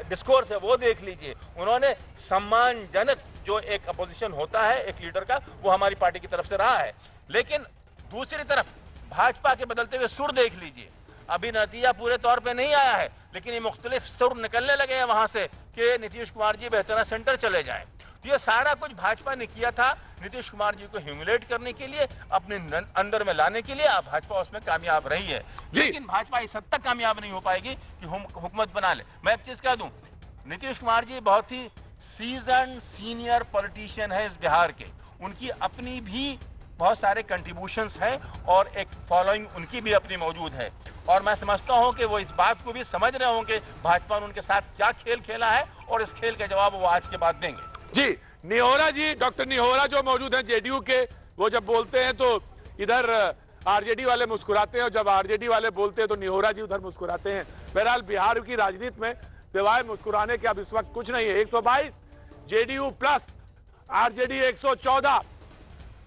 डिस्कोर्स है वो देख लीजिए। उन्होंने सम्मानजनक जो एक अपोजिशन होता है एक लीडर का, वो हमारी पार्टी की तरफ से रहा है। लेकिन दूसरी तरफ भाजपा के बदलते हुए सुर देख लीजिए। अभी नतीजा पूरे तौर पे नहीं आया है, लेकिन ये मुख्तलिफ सुर निकलने लगे हैं वहां से कि नीतीश कुमार जी बेहतर सेंटर चले जाएं। तो ये सारा कुछ भाजपा ने किया था नीतीश कुमार जी को ह्यूमिलेट करने के लिए, अपने अंदर में लाने के लिए। अब भाजपा उसमें कामयाब रही है, लेकिन भाजपा इस हद तक कामयाब नहीं हो पाएगी कि हुकूमत बना ले। मैं एक चीज कह दूं, नीतीश कुमार जी बहुत ही सीजन सीनियर पॉलिटिशियन है इस बिहार के। उनकी अपनी भी बहुत सारे कंट्रीब्यूशंस हैं और एक फॉलोइंग उनकी भी अपनी मौजूद है। और मैं समझता हूं कि वो इस बात को भी समझ रहे होंगे भाजपा ने उनके साथ क्या खेल खेला है, और इस खेल का जवाब वो आज के बाद देंगे। जी, निहोरा जी, डॉक्टर निहोरा जो मौजूद हैं जेडीयू के, वो जब बोलते हैं तो इधर आरजेडी वाले मुस्कुराते हैं, और जब आरजेडी वाले बोलते हैं तो निहोरा जी उधर मुस्कुराते हैं। बहरहाल बिहार की राजनीति में सिवाय मुस्कुराने के अब इस वक्त कुछ नहीं है। 122 जेडीयू प्लस, आरजेडी 114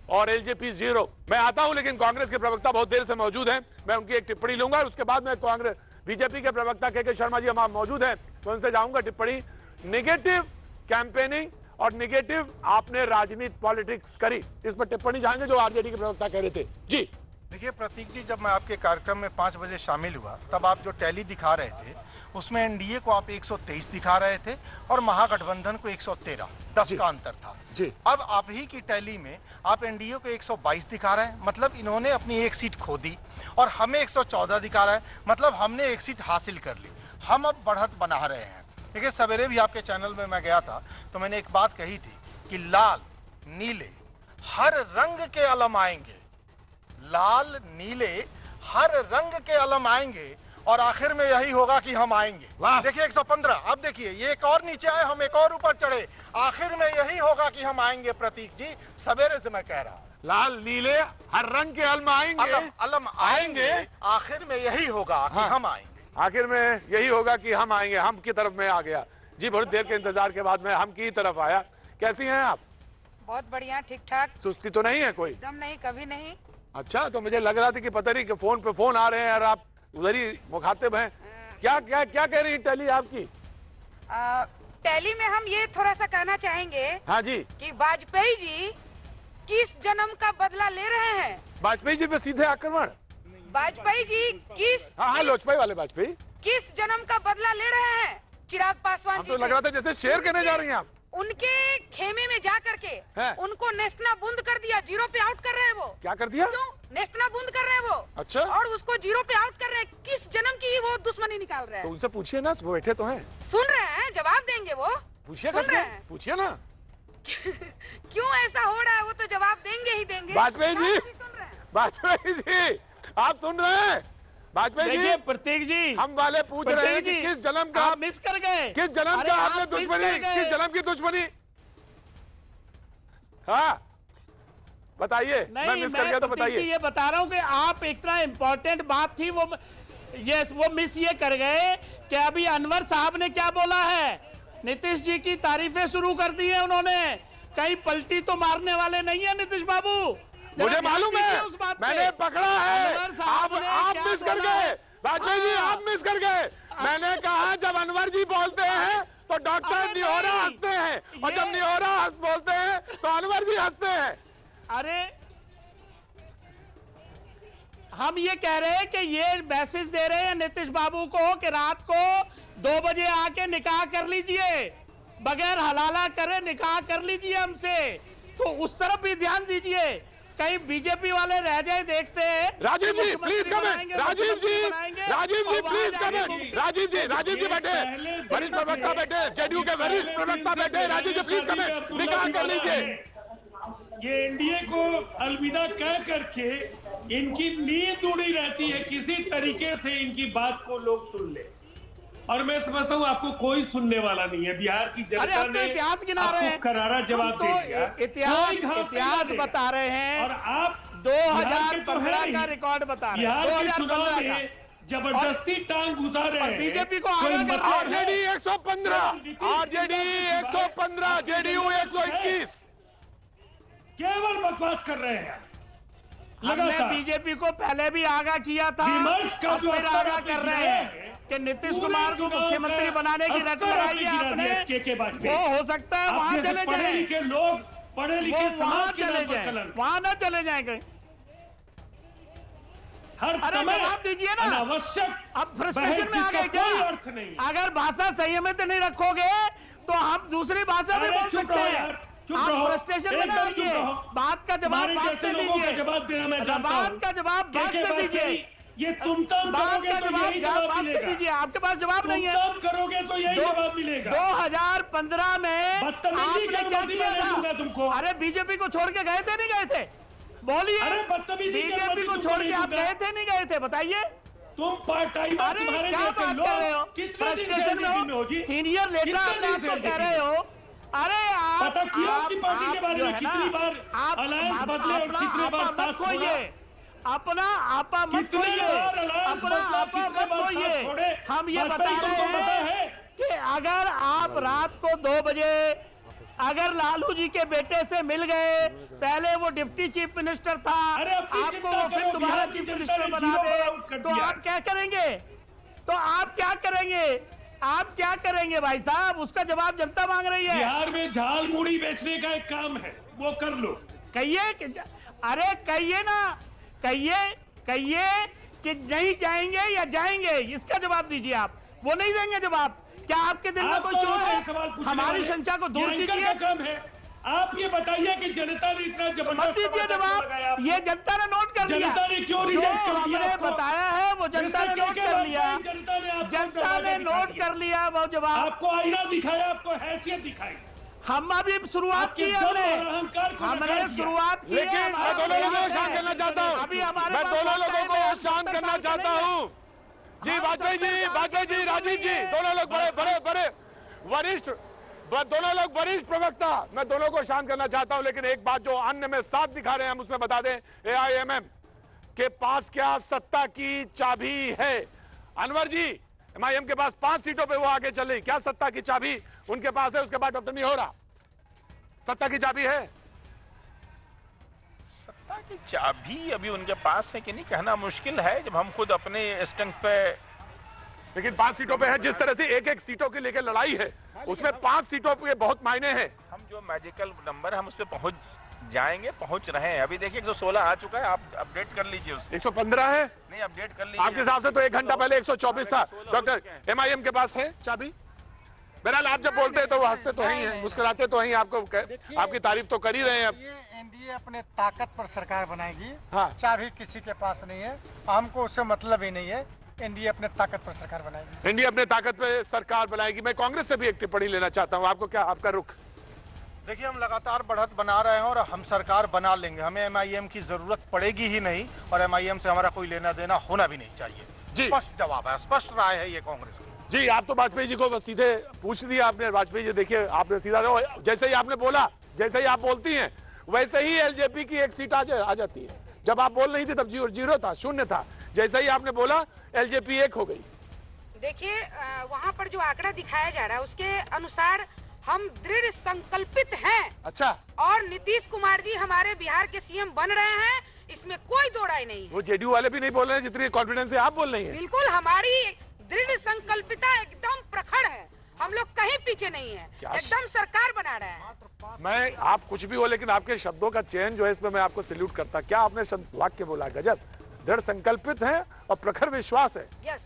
और एलजेपी 0। मैं आता हूं, लेकिन कांग्रेस के प्रवक्ता बहुत देर से मौजूद हैं, मैं उनकी एक टिप्पणी लूंगा और उसके बाद मैं कांग्रेस बीजेपी के प्रवक्ता के शर्मा जी हमारे मौजूद हैं, तो उनसे जाऊंगा टिप्पणी। निगेटिव कैंपेनिंग और निगेटिव आपने राजनीति पॉलिटिक्स करी, इस पर टिप्पणी चाहेंगे जो आरजेडी के प्रवक्ता कह रहे थे। जी देखिए प्रतीक जी, जब मैं आपके कार्यक्रम में 5 बजे शामिल हुआ तब आप जो टैली दिखा रहे थे उसमें एनडीए को आप 123 दिखा रहे थे और महागठबंधन को 113, 10 का अंतर था। जी। अब आप ही की टैली में आप एनडीए को 122 दिखा रहे हैं, मतलब इन्होंने अपनी एक सीट खो दी, और हमें 114 दिखा रहा है, मतलब हमने एक सीट हासिल कर ली। हम अब बढ़त बना रहे हैं। देखिए सवेरे भी आपके चैनल में मैं गया था तो मैंने एक बात कही थी कि लाल नीले हर रंग के अलम आएंगे, लाल नीले हर रंग के अलम आएंगे, और आखिर में यही होगा कि हम आएंगे। देखिए 115, अब देखिए ये एक और नीचे आए, हम एक और ऊपर चढ़े, आखिर में यही होगा कि हम आएंगे। प्रतीक जी सवेरे से मैं कह रहा हूँ, लाल नीले हर रंग के अलम आएंगे, अलम आएंगे, आखिर में यही होगा कि हम आएंगे। आखिर में यही होगा कि हम आएंगे। हम की तरफ में आ गया जी, बहुत देर के इंतजार के बाद में हम की तरफ आया। कैसी हैं आप? बहुत बढ़िया, ठीक ठाक। सुस्ती तो नहीं है कोई? एकदम नहीं, कभी नहीं। अच्छा, तो मुझे लग रहा था कि पता नहीं कि फोन पे फोन आ रहे हैं और आप उधर ही मुखातिब हैं। क्या क्या क्या कह रही है टैली आपकी? टैली में हम ये थोड़ा सा कहना चाहेंगे, हाँ जी, कि वाजपेयी जी किस जन्म का बदला ले रहे हैं? वाजपेयी जी पे सीधे आक्रमण। वाजपेयी जी किस, हाँ लोजपाई वाले वाजपेयी किस जन्म का बदला ले रहे हैं? चिराग पासवान जी तो लग रहा था जैसे शेर कहने जा रही हैं आप। उनके खेमे में जा करके है। उनको नेस्तना बूंद कर दिया, 0 पे आउट कर रहे हैं वो। क्या कर दिया? क्यों? नेस्तना बूंद कर रहे हैं वो। अच्छा। और उसको 0 पे आउट कर रहे हैं। किस जन्म की वो दुश्मनी निकाल रहे तो हैं? उनसे पूछिए ना, वो बैठे तो हैं। सुन रहे हैं, जवाब देंगे वो। पूछिए सुन रहे हैं। पूछिए ना। क्यों ऐसा हो रहा है, वो तो जवाब देंगे ही देंगे। वाजपेयी जी, वाजपेयी जी, आप सुन रहे हैं? वाजपेयी जी, प्रतीक जी, हम वाले पूछ रहे हैं कि किस जन्म का आप मिस कर गए, किस जन्म का आपने दुश्मनी, किस जन्म की दुश्मनी? हाँ बताइए। मैं मिस कर गया तो बताइए। ये बता रहा हूँ कि आप इतना इम्पोर्टेंट बात थी वो मिस ये कर गए कि अभी अनवर साहब ने क्या बोला है, नीतीश जी की तारीफें शुरू कर दी है उन्होंने। कहीं पलटी तो मारने वाले नहीं है नीतीश बाबू। मुझे मालूम है, मैंने पकड़ा है। आप मिस कर गए वाजपेयी जी, आप मिस कर गए। मैंने कहा जब अनवर जी बोलते हैं तो डॉक्टर निहोरा हंसते हैं, और जब निहोरा बोलते हैं तो अनवर जी हंसते हैं। अरे हम ये कह रहे हैं कि ये मैसेज दे रहे हैं नीतीश बाबू को कि रात को 2 बजे आके निकाह कर लीजिए, बगैर हलाला करे निकाह कर लीजिए हमसे। तो उस तरफ भी ध्यान दीजिए, कहीं बीजेपी वाले रह जाए देखते हैं। Rajiv ji please comment, Rajiv ji please comment, Rajiv ji बैठे, वरिष्ठ प्रवक्ता बैठे, जेडीयू के वरिष्ठ प्रवक्ता बैठे, राजीव जी प्लीज कमेंट, निकाह कर लीजिए। ये एनडीए को अलविदा कह करके इनकी नींद उड़ी रहती है, किसी तरीके से इनकी बात को लोग सुन ले। और मैं समझता हूँ आपको कोई सुनने वाला नहीं है। बिहार की जनता ने इतिहास गिना रहे हैं, करारा जवाब दे दिया। इतिहास बता रहे हैं, और आप 2015 का रिकॉर्ड बता रहे हैं। बिहार के चुनाव में जबरदस्ती टांग घुसा रहे हैं। बीजेपी को आगे आरजेडी 115, आरजेडी 115, जेडीयू 121। केवल बकवास कर रहे हैं। हमने बीजेपी को पहले भी आगाह किया था, का जो आगाह कर रहे हैं कि नीतीश कुमार को मुख्यमंत्री बनाने की रट लगाई है आपने। वो हो सकता है वहाँ चले जाए, लोग पढ़े लिखे वहाँ चले जाए, वहाँ न चले जाएंगे। हर समय जवाब दीजिए ना। आवश्यक अब फ्रस्ट्रेशन में आ गए क्या? अर्थ नहीं। अगर भाषा संयमित नहीं रखोगे तो हम दूसरी भाषा में बोल सकते हैं। आप फ्रस्ट्रेशन में ना आइए, बात का जवाब बात से दीजिए, जवाब देना मैं जानता हूं। बात का जवाब बात से दीजिए। ये तुम करोगे तो यही जवाब मिलेगा। आपके पास जवाब नहीं है। तुम करोगे तो यही जवाब मिलेगा। 2015 में आपने क्या किया था? तुमको अरे बीजेपी को छोड़ के गए थे नहीं गए थे? बोलिए। अरे बदतमीजी बीजेपी को छोड़ के आप गए थे नहीं गए थे? बताइए। तुम पार्ट टाइम तुम्हारे जैसे लोग कितने दिन में होगी? सीनियर लीडर आपको कह रहे हो। अरे आप पता किया अपनी पार्टी के बारे में कितनी बार अलायंस बदले और कितनी बार साथ छोड़ा? अपना आपा मत खोइए, अपना आपा मत खोइए। हम ये बता रहे हैं कि अगर आप रात को 2 बजे अगर लालू जी के बेटे से मिल गए, पहले वो डिप्टी चीफ मिनिस्टर था, आपको वो फिर दोबारा चीफ मिनिस्टर बना दे, तो आप क्या करेंगे? तो आप क्या करेंगे? आप क्या करेंगे भाई साहब? उसका जवाब जनता मांग रही है। बिहार में झाल मुड़ी बेचने का एक काम है, वो कर लो। कहिए, अरे कहिए ना, कहिए कि नहीं जाएंगे या जाएंगे, इसका जवाब दीजिए आप। वो नहीं देंगे जवाब। क्या आपके दिल में कोई चोर है? हमारी संख्या को दूर कीजिए। काम है, आप ये बताइए कि जनता ने इतना जबरदस्त जवाब, ये जनता ने नोट कर लिया। जनता ने क्यों रिजेक्ट कर दिया? हमने बताया है वो जनता ने नोट कर लिया। जनता ने नोट कर लिया वो जवाब। आपको आईना दिखाया, आपको हैसियत दिखाई। हम अभी शुरुआत की हमने शुरुआत की। लेकिन मैं दोनों लोगों को शांत करना चाहता हूँ। अभी हमारे मैं दोनों लोगों को शांत करना चाहता हूँ। जी वाजपेयी जी, राजीव जी, दोनों लोग बड़े वरिष्ठ, दोनों लोग वरिष्ठ प्रवक्ता, मैं दोनों को शांत करना चाहता हूं। लेकिन एक बात जो अन्य में साथ दिखा रहे हैं, हम उसमें बता दें, AIMM के पास क्या सत्ता की चाबी है? अनवर जी, MIM के पास 5 सीटों पे वो आगे चल रही, क्या सत्ता की चाबी उनके पास है? उसके बाद डॉक्टर निहोरा, सत्ता की चाबी है? सत्ता की चाबी अभी उनके पास है कि नहीं कहना मुश्किल है, जब हम खुद अपने स्टंग पे। लेकिन 5 सीटों पे है, जिस तरह से एक सीटों की लेकर लड़ाई है, उसमें 5 सीटों पे बहुत मायने हैं। हम जो मैजिकल नंबर हम उस पर पहुंच जाएंगे, पहुंच रहे हैं। अभी देखिए 116 आ चुका है, आप अपडेट कर लीजिए उसको। 115 है? नहीं, अपडेट कर लीजिए। आपके हिसाब से तो 1 घंटा पहले 124 था। डॉक्टर MIM के पास है चाबी? बहरहाल आप जब बोलते हैं तो वो हंसते तो ही हैं, मुस्कुराते तो ही, आपकी तारीफ तो कर ही रहे हैं अब। एनडीए अपने ताकत पर सरकार बनाएगी, हाँ। चाबी किसी के पास नहीं है, हमको उससे मतलब ही नहीं है। एनडीए अपने ताकत पर सरकार बनाएगी। एनडीए अपने ताकत पे सरकार बनाएगी। मैं कांग्रेस से भी एक टिप्पणी लेना चाहता हूँ, आपको क्या, आपका रुख? देखिए, हम लगातार बढ़त बना रहे हैं और हम सरकार बना लेंगे। हमें एमआईएम की जरूरत पड़ेगी ही नहीं और एमआईएम से हमारा कोई लेना देना होना भी नहीं चाहिए। जी, स्पष्ट जवाब है, स्पष्ट राय है ये कांग्रेस की। जी, आप तो वाजपेयी जी को बस सीधे पूछ लिया आपने। वाजपेयी जी देखिए, आपने सीधा, जैसे ही आपने बोला, जैसे ही आप बोलती हैं वैसे ही एलजेपी की एक सीट आ जाती है। जब आप बोल रही थी तब जीरो था, शून्य था। जैसे ही आपने बोला एलजेपी 1 हो गई। देखिए, वहाँ पर जो आंकड़ा दिखाया जा रहा है उसके अनुसार हम दृढ़ संकल्पित हैं। अच्छा। और नीतीश कुमार जी हमारे बिहार के सीएम बन रहे हैं, इसमें कोई दो राय नहीं है। वो जेडीयू वाले भी नहीं बोल रहे हैं जितनी कॉन्फिडेंस से आप बोल रही हैं। बिल्कुल, हमारी दृढ़ संकल्पिता एकदम प्रखर है, हम लोग कहीं पीछे नहीं है, एकदम सरकार बना रहे हैं। मैं, आप कुछ भी हो लेकिन आपके शब्दों का चयन जो है इसमें मैं आपको सैल्यूट करता। क्या आपने वाक्य बोला, गजब। दृढ़ संकल्पित है और प्रखर विश्वास है। यस,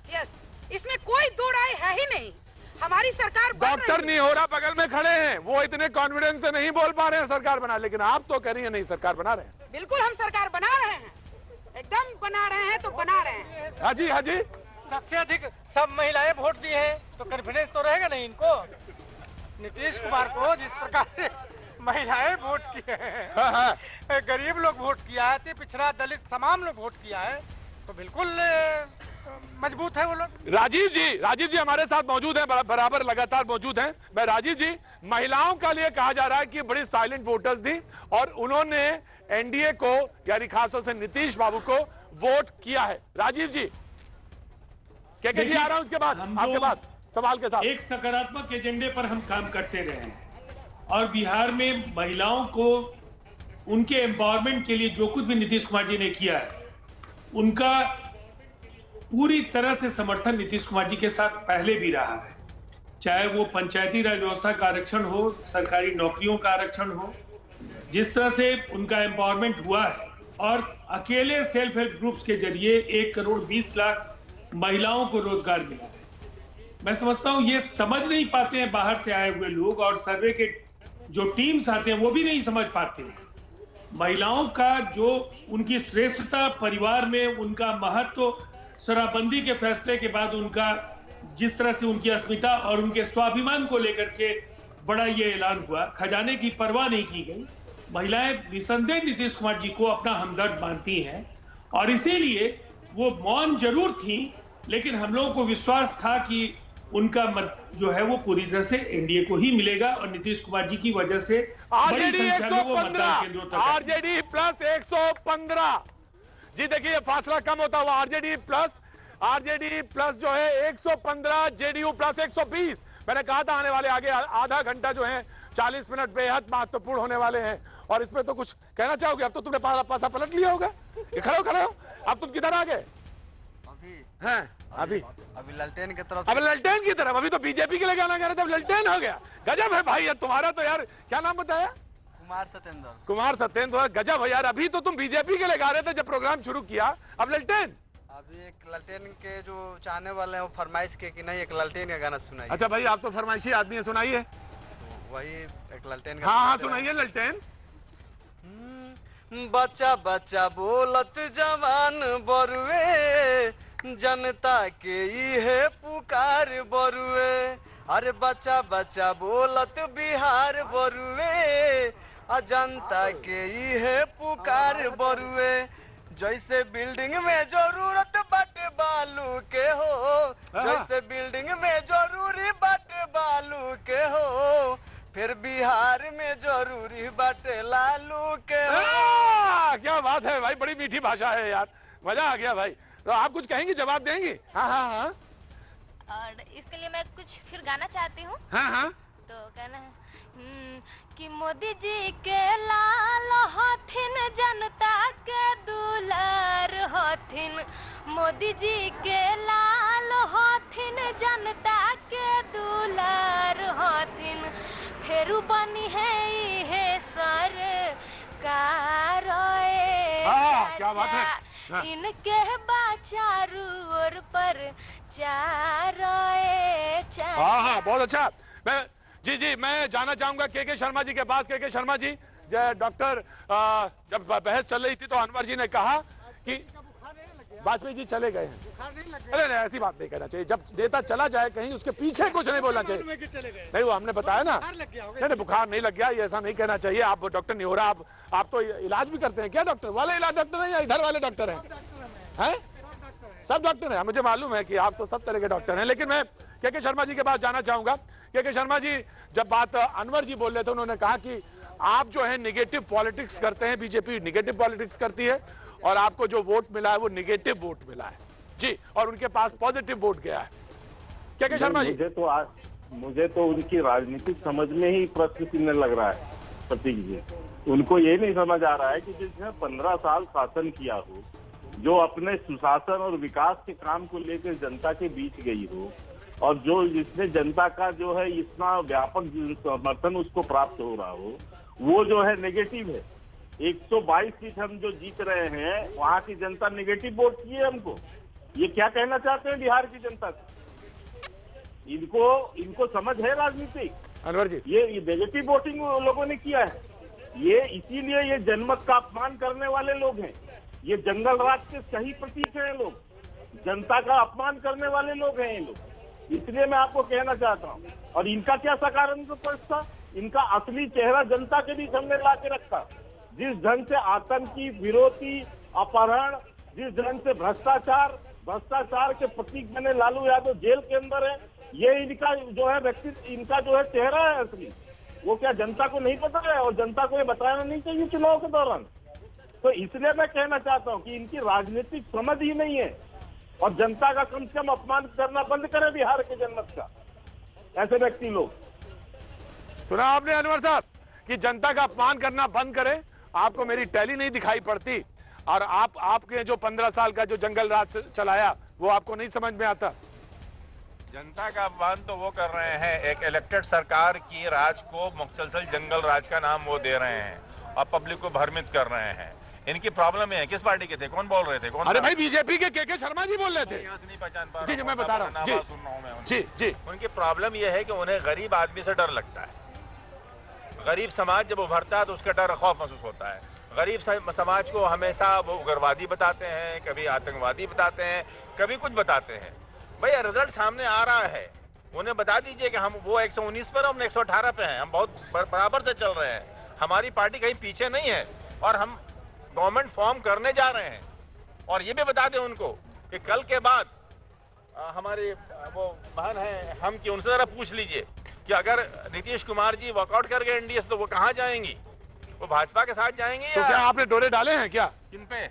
इसमें कोई दो राय है ही नहीं। हमारी सरकार डॉक्टर नहीं हो रहा बगल में खड़े हैं, वो इतने कॉन्फिडेंस से नहीं बोल पा रहे हैं सरकार बना, लेकिन आप तो कह रही है नहीं सरकार बना रहे हैं। बिल्कुल, हम सरकार बना रहे हैं, एकदम बना रहे हैं, तो बना रहे हैं। हाँ जी, हाँ जी। सबसे अधिक सब महिलाएं वोट दी हैं, तो कॉन्फिडेंस तो रहेगा नहीं इनको। नीतीश कुमार को जिस प्रकार से महिलाएं वोट किए हैं, गरीब लोग वोट किया है, पिछड़ा दलित तमाम लोग वोट किया है, तो बिल्कुल मजबूत है वो लोग। राजीव जी हमारे साथ मौजूद हैं, बराबर लगातार मौजूद हैं। मैं राजीव जी, महिलाओं का लिए कहा जा रहा है कि बड़ी साइलेंट वोटर्स थी और उन्होंने एनडीए को, यानी खासतौर से नीतीश बाबू को वोट किया है। राजीव जी, क्या जी आ रहा हूं उसके बाद आपके पास सवाल के साथ। एक सकारात्मक एजेंडे पर हम काम करते रहे हैं और बिहार में महिलाओं को उनके एम्पावरमेंट के लिए जो कुछ भी नीतीश कुमार जी ने किया है, उनका पूरी तरह से समर्थन नीतीश कुमार जी के साथ पहले भी रहा है। चाहे वो पंचायती राज व्यवस्था का आरक्षण हो, सरकारी नौकरियों का आरक्षण हो, जिस तरह से उनका एम्पावरमेंट हुआ है और अकेले सेल्फ हेल्प ग्रुप्स के जरिए 1,20,00,000 महिलाओं को रोजगार मिला है। मैं समझता हूं ये समझ नहीं पाते हैं बाहर से आए हुए लोग, और सर्वे के जो टीम्स आते हैं वो भी नहीं समझ पाते हैं महिलाओं का जो उनकी श्रेष्ठता, परिवार में उनका महत्व, शराबबंदी के फैसले के बाद उनका जिस तरह से उनकी अस्मिता और उनके स्वाभिमान को लेकर के बड़ा ये ऐलान हुआ, खजाने की परवाह नहीं की गई। महिलाएं निसंदेह नीतीश कुमार जी को अपना हमदर्द मानती हैं और इसीलिए वो मौन जरूर थी, लेकिन हम लोगों को विश्वास था कि उनका मत जो है वो पूरी तरह से एनडीए को ही मिलेगा और नीतीश कुमार जी की वजह से बड़ी संख्या में वो मतदान केंद्रों तक आरजेडी प्लस 115। जी देखिए, ये फासला कम होता हुआ आरजेडी प्लस जो है 115, जेडीयू प्लस 120। मैंने कहा था आने वाले आगे आधा घंटा जो है 40 मिनट बेहद महत्वपूर्ण होने वाले हैं और इसमें तो कुछ कहना चाहोगे? अब तो तुमने पासा पलट लिया होगा। खड़े हो, अब तुम किधर आ गए? अभी ललटेन की तरफ। अब ललटेन की तरफ, अभी तो बीजेपी के लिए गाना गा रहे थे, अब ललटेन हो गया। गजब है भाई, तुम्हारा तो यार, क्या नाम बताया? कुमार सत्येंद्र। गजब है यार, अभी तो तुम बीजेपी के लिए गा रहे थे जब प्रोग्राम शुरू किया, अब ललटेन। अभी एक ललटेन के जो चाहने वाले हैं वो फरमाइश के कि नहीं एक ललटेन का गाना सुनाइए। अच्छा भाई, आप तो फरमाइशी आदमी है, सुनाइए। तो वही एक ललटेन का। हाँ, सुनाइए ललटेन। बच्चा बच्चा बोलत जवान बरुए, जनता के है पुकार बरुए। अरे बच्चा बच्चा बोलत बिहार बरुए, जनता के है पुकार बरुए। जैसे बिल्डिंग में जरूरत बाटे बालू के हो, जैसे बिल्डिंग में जरूरी बाटे बालू के हो, फिर बिहार में जरूरी बाटे लालू के हो। क्या बात है भाई, बड़ी मीठी भाषा है यार, मजा आ गया भाई। तो आप कुछ कहेंगी, जवाब देंगी? हाँ। और इसके लिए मैं कुछ फिर गाना चाहती हूँ। हाँ। तो कहना है कि मोदी जी के लाल हथिन, जनता के दुलार हथिन। मोदी जी के लाल हथिन, जनता के दुलार हथिन। फेरू बनी है सरकार। क्या बात है। इनके चारू ओर पर चार। हाँ, बहुत अच्छा। मैं जाना चाहूंगा के शर्मा जी के पास। के शर्मा जी, डॉक्टर जब बहस चल रही थी तो अनवर जी ने कहा कि वाजपेयी जी चले गए हैं। अरे नहीं, ऐसी बात नहीं कहना चाहिए। जब नेता चला जाए कहीं उसके पीछे कुछ नहीं बोलना चाहिए। नहीं, वो हमने बताया ना, नहीं बुखार नहीं लग गया, ये ऐसा नहीं कहना चाहिए। आप डॉक्टर नहीं हो रहा, आप तो इलाज भी करते हैं क्या? डॉक्टर वाले इलाज डॉक्टर है या इधर वाले डॉक्टर हैं? सब डॉक्टर हैं, मुझे मालूम है कि आप तो सब तरह के डॉक्टर हैं। लेकिन मैं के शर्मा जी के पास जाना चाहूंगा। के शर्मा जी, जब बात अनवर जी बोल रहे थे, उन्होंने कहा कि आप जो है निगेटिव पॉलिटिक्स करते हैं, बीजेपी निगेटिव पॉलिटिक्स करती है और आपको जो वोट मिला है वो निगेटिव वोट मिला है जी, और उनके पास पॉजिटिव वोट गया है। के शर्मा जी, मुझे तो उनकी राजनीतिक समझ में ही प्रश्न चिन्ह लग रहा है प्रतीक जी। उनको ये नहीं समझ आ रहा है कि जिसने 15 साल शासन किया हो, जो अपने सुशासन और विकास के काम को लेकर जनता के बीच गई हो, और जो जिसने जनता का जो है इतना व्यापक समर्थन उसको प्राप्त हो रहा हो, वो जो है नेगेटिव है। 122 सीट हम जो जीत रहे हैं, वहाँ की जनता नेगेटिव वोट की है हमको। ये क्या कहना चाहते हैं बिहार की जनता से? इनको समझ है राजनीति? अनवर जी, ये नेगेटिव वोटिंग लोगों ने किया है। ये इसीलिए ये जनमत का अपमान करने वाले लोग हैं। ये जंगल राज के सही प्रतीक हैं लोग, जनता का अपमान करने वाले लोग हैं ये लोग। इसलिए मैं आपको कहना चाहता हूँ। और इनका क्या सकारात्मक था? इनका असली चेहरा जनता के बीच हमने ला के रखा। जिस ढंग से आतंकी, विरोधी, अपहरण, जिस ढंग से भ्रष्टाचार के प्रतीक बने लालू यादव जेल के अंदर है, ये इनका जो है व्यक्ति, इनका जो है चेहरा है असली। वो क्या जनता को नहीं पता है? और जनता को ये बताना नहीं चाहिए चुनाव के दौरान? तो इसलिए मैं कहना चाहता हूँ कि इनकी राजनीतिक समझ ही नहीं है, और जनता का कम से कम अपमान करना बंद करे बिहार के जनमत का, ऐसे व्यक्ति लोग। सुना आपने अनवर साहब कि जनता का अपमान करना बंद करे। आपको मेरी टैली नहीं दिखाई पड़ती, और आपके जो 15 साल का जो जंगल राज चलाया वो आपको नहीं समझ में आता। जनता का अपमान तो वो कर रहे हैं, एक इलेक्टेड सरकार की राज को मुसलसल जंगल राज का नाम वो दे रहे हैं और पब्लिक को भ्रमित कर रहे हैं। इनकी प्रॉब्लम है। किस पार्टी के थे? कौन बोल रहे थे? कौन? अरे भाई, बीजेपी के शर्मा जी बोल रहे थे। यहाँ से नहीं पहचान पा जी, मैं बता रहा हूँ। सुन रहा हूँ मैं। जी, उनकी प्रॉब्लम यह है कि उन्हें गरीब आदमी से डर लगता है। गरीब समाज जब उभरता है तो उसका डर खौफ महसूस होता है। गरीब समाज को हमेशा वो उग्रवादी बताते हैं, कभी आतंकवादी बताते हैं, कभी कुछ बताते हैं। भाई रिजल्ट सामने आ रहा है, उन्हें बता दीजिए कि हम वो 119 पर, हम 118 पे हैं। हम बहुत बराबर से चल रहे हैं। हमारी पार्टी कहीं पीछे नहीं है, और हम गवर्नमेंट फॉर्म करने जा रहे हैं। और ये भी बता दें उनको कि कल के बाद हमारे वो बहन है हम की, उनसे जरा पूछ लीजिए कि अगर नीतीश कुमार जी वॉकआउट कर गए एनडीए से तो वो कहाँ जाएंगी? वो भाजपा के साथ जाएंगी? तो क्या आपने डोरे डाले हैं क्या? किन पे?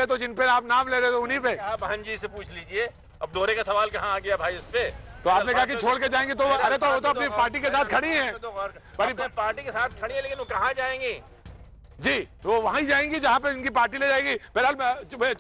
तो जिन पे आप नाम ले रहे थे उन्हीं पे। बहन जी से पूछ लीजिए। अब डोरे का सवाल कहाँ आ गया भाई इस पे? तो आपने कहा कि छोड़ के जाएंगे, तो अरे तो वो तो अपनी पार्टी के साथ खड़ी हैं। पार्टी के साथ खड़ी है, लेकिन वो कहाँ जाएंगी? जी, तो वो वहीं जाएंगी जहां पे इनकी पार्टी ले जाएगी। बहरहाल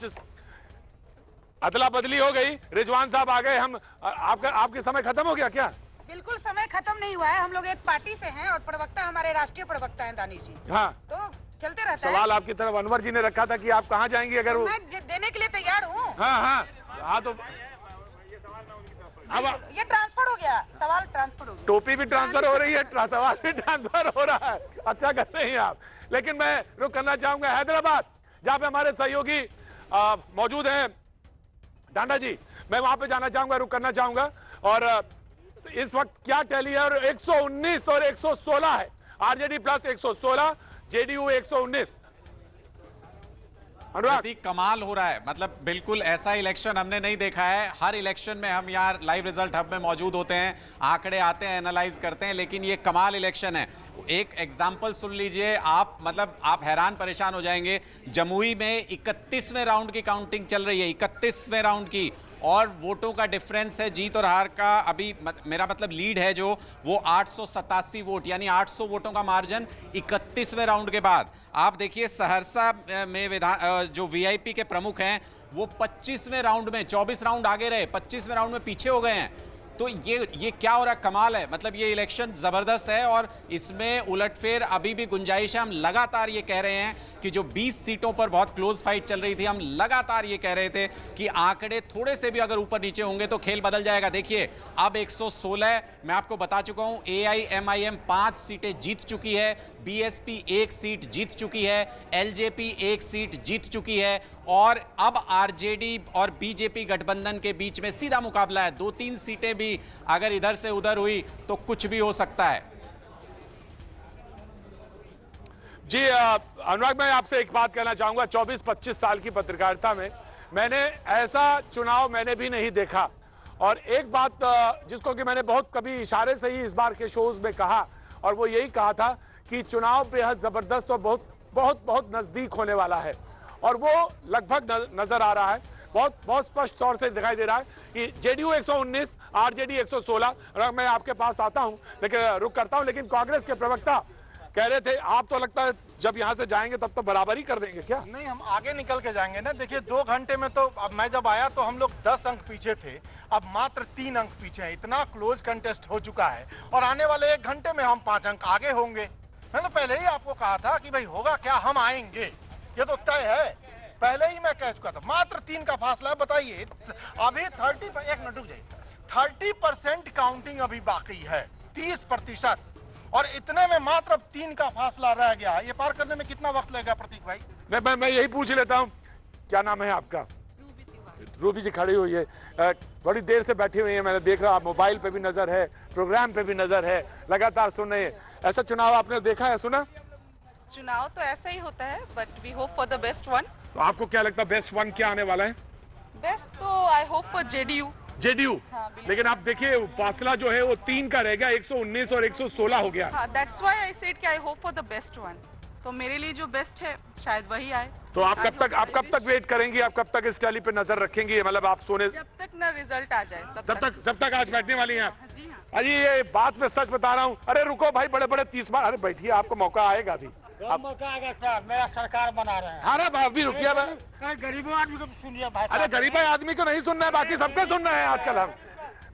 अदला बदली हो गई, रिजवान साहब आ गए। हम आपके समय खत्म हो गया क्या? बिल्कुल समय खत्म नहीं हुआ है। हम लोग एक पार्टी से हैं और प्रवक्ता हमारे राष्ट्रीय प्रवक्ता हैं दानिश जी। हाँ, तो चलते रहता है। सवाल आपकी तरफ अनवर जी ने रखा था कि आप कहाँ जाएंगी अगर वो। मैं देने के लिए तैयार हूँ। हाँ, तो अब ये ट्रांसफर हो गया, सवाल ट्रांसफर हो गया। टोपी भी ट्रांसफर हो रही है, सवाल भी ट्रांसफर हो रहा है। अच्छा कर रहे हैं आप। लेकिन मैं रुक करना चाहूंगा हैदराबाद, जहाँ पे हमारे सहयोगी मौजूद हैं डांडा जी। मैं वहां पे जाना चाहूंगा, रुक करना चाहूंगा। और इस वक्त क्या टैली है? और 119 और 116 है। RJD plus 116, JDU 119। प्रतीक, कमाल हो रहा है। मतलब बिल्कुल ऐसा इलेक्शन हमने नहीं देखा है। हर इलेक्शन में हम यार लाइव रिजल्ट हब में मौजूद होते हैं, आंकड़े आते हैं, एनालाइज करते हैं, लेकिन ये कमाल इलेक्शन है। एक एग्जाम्पल सुन लीजिए आप, मतलब आप हैरान परेशान हो जाएंगे। जमुई में 31वें राउंड की काउंटिंग चल रही है, 31वें राउंड की, और वोटों का डिफरेंस है जीत और हार का। अभी मेरा मतलब लीड है जो, वो 887 वोट, यानी 800 वोटों का मार्जिन 31वें राउंड के बाद। आप देखिए सहरसा में जो वीआईपी के प्रमुख हैं वो 25वें राउंड में, 24 राउंड आगे रहे, 25वें राउंड में पीछे हो गए हैं। तो ये क्या हो रहा है? कमाल है। मतलब ये इलेक्शन जबरदस्त है और इसमें उलटफेर अभी भी गुंजाइश है। हम लगातार ये कह रहे हैं कि जो 20 सीटों पर बहुत क्लोज फाइट चल रही थी, हम लगातार ये कह रहे थे कि आंकड़े थोड़े से भी अगर ऊपर नीचे होंगे तो खेल बदल जाएगा। देखिए अब 116 मैं आपको बता चुका हूं, AIMIM 5 सीटें जीत चुकी है, BSP 1 सीट जीत चुकी है, LJP 1 सीट जीत चुकी है और अब RJD और BJP गठबंधन के बीच में सीधा मुकाबला है। 2-3 सीटें भी अगर इधर से उधर हुई तो कुछ भी हो सकता है। जी अनुराग, मैं आपसे एक बात कहना चाहूंगा। 24-25 साल की पत्रकारिता में मैंने ऐसा चुनाव मैंने भी नहीं देखा। और एक बात जिसको कि मैंने बहुत कभी इशारे से ही इस बार के शोज में कहा, और वो यही कहा था कि चुनाव बेहद जबरदस्त और बहुत बहुत बहुत नजदीक होने वाला है। और वो लगभग नजर आ रहा है, बहुत स्पष्ट तौर से दिखाई दे रहा है कि JDU 119, RJD 116। और मैं आपके पास आता हूं, लेकिन रुक करता हूं, लेकिन कांग्रेस के प्रवक्ता कह रहे थे आप तो लगता है जब यहां से जाएंगे तब तो बराबरी कर देंगे क्या? नहीं, हम आगे निकल के जाएंगे ना। देखिए 2 घंटे में तो, अब मैं जब आया तो हम लोग 10 अंक पीछे थे, अब मात्र 3 अंक पीछे हैं। इतना क्लोज कंटेस्ट हो चुका है और आने वाले 1 घंटे में हम 5 अंक आगे होंगे। मैं तो पहले ही आपको कहा था कि भाई होगा क्या, हम आएंगे, ये तो तय है, पहले ही मैं कह चुका था। मात्र 3 का फासला है। बताइए अभी 30% काउंटिंग अभी बाकी है, 30%, और इतने में मात्र 3 का फासला रह गया। ये पार करने में कितना वक्त लगेगा प्रतीक भाई? मैं यही पूछ लेता हूं, क्या नाम है आपका? रूबी जी खड़ी हुई है, बड़ी देर से बैठी हुई है, मैंने देख रहा, मोबाइल पे भी नजर है, प्रोग्राम पे भी नजर है, लगातार सुन रहे हैं। ऐसा चुनाव आपने देखा है, सुना? चुनाव तो ऐसा ही होता है, but we hope for the best one. तो आपको क्या लगता है बेस्ट वन क्या आने वाला है? बेस्ट तो आई होप फॉर JDU। हाँ, लेकिन आप देखिए फासला जो है वो 3 का रह गया, 119 और 116 हो गया। दैट्स व्हाई आई सेड कि I hope for the best one. तो मेरे लिए जो बेस्ट है शायद वही आए। तो आप कब तक वेट करेंगी? आप कब तक इस टैली पे नजर रखेंगी? मतलब आप सोने जब तक ना रिजल्ट आ जाए जब तक आज बैठने वाली हैं? जी हाँ। अजी ये बात मैं सच बता रहा हूँ। अरे रुको भाई, बड़े 30 बार, अरे बैठिए, आपको मौका आएगा अभी। मौका आएगा सर, मेरा सरकार बना रहे हैं। हाँ भाई अभी रुकिए, गरीबों आदमी को सुनिए भाई। अरे गरीब आदमी को नहीं सुनना है, बाकी सबको सुनना है आजकल। हम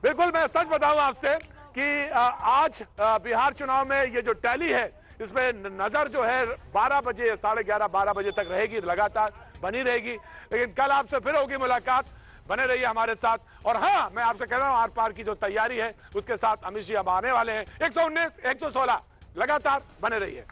बिल्कुल, मैं सच बताऊं आपसे कि आज बिहार चुनाव में ये जो टैली है इसमें नजर जो है 12 बजे, 11:30, 12 बजे तक रहेगी, लगातार बनी रहेगी। लेकिन कल आपसे फिर होगी मुलाकात, बने रहिए हमारे साथ। और हाँ, मैं आपसे कह रहा हूं, आर पार की जो तैयारी है उसके साथ अमित जी अब आने वाले हैं। 119, 116 लगातार बने रहिए।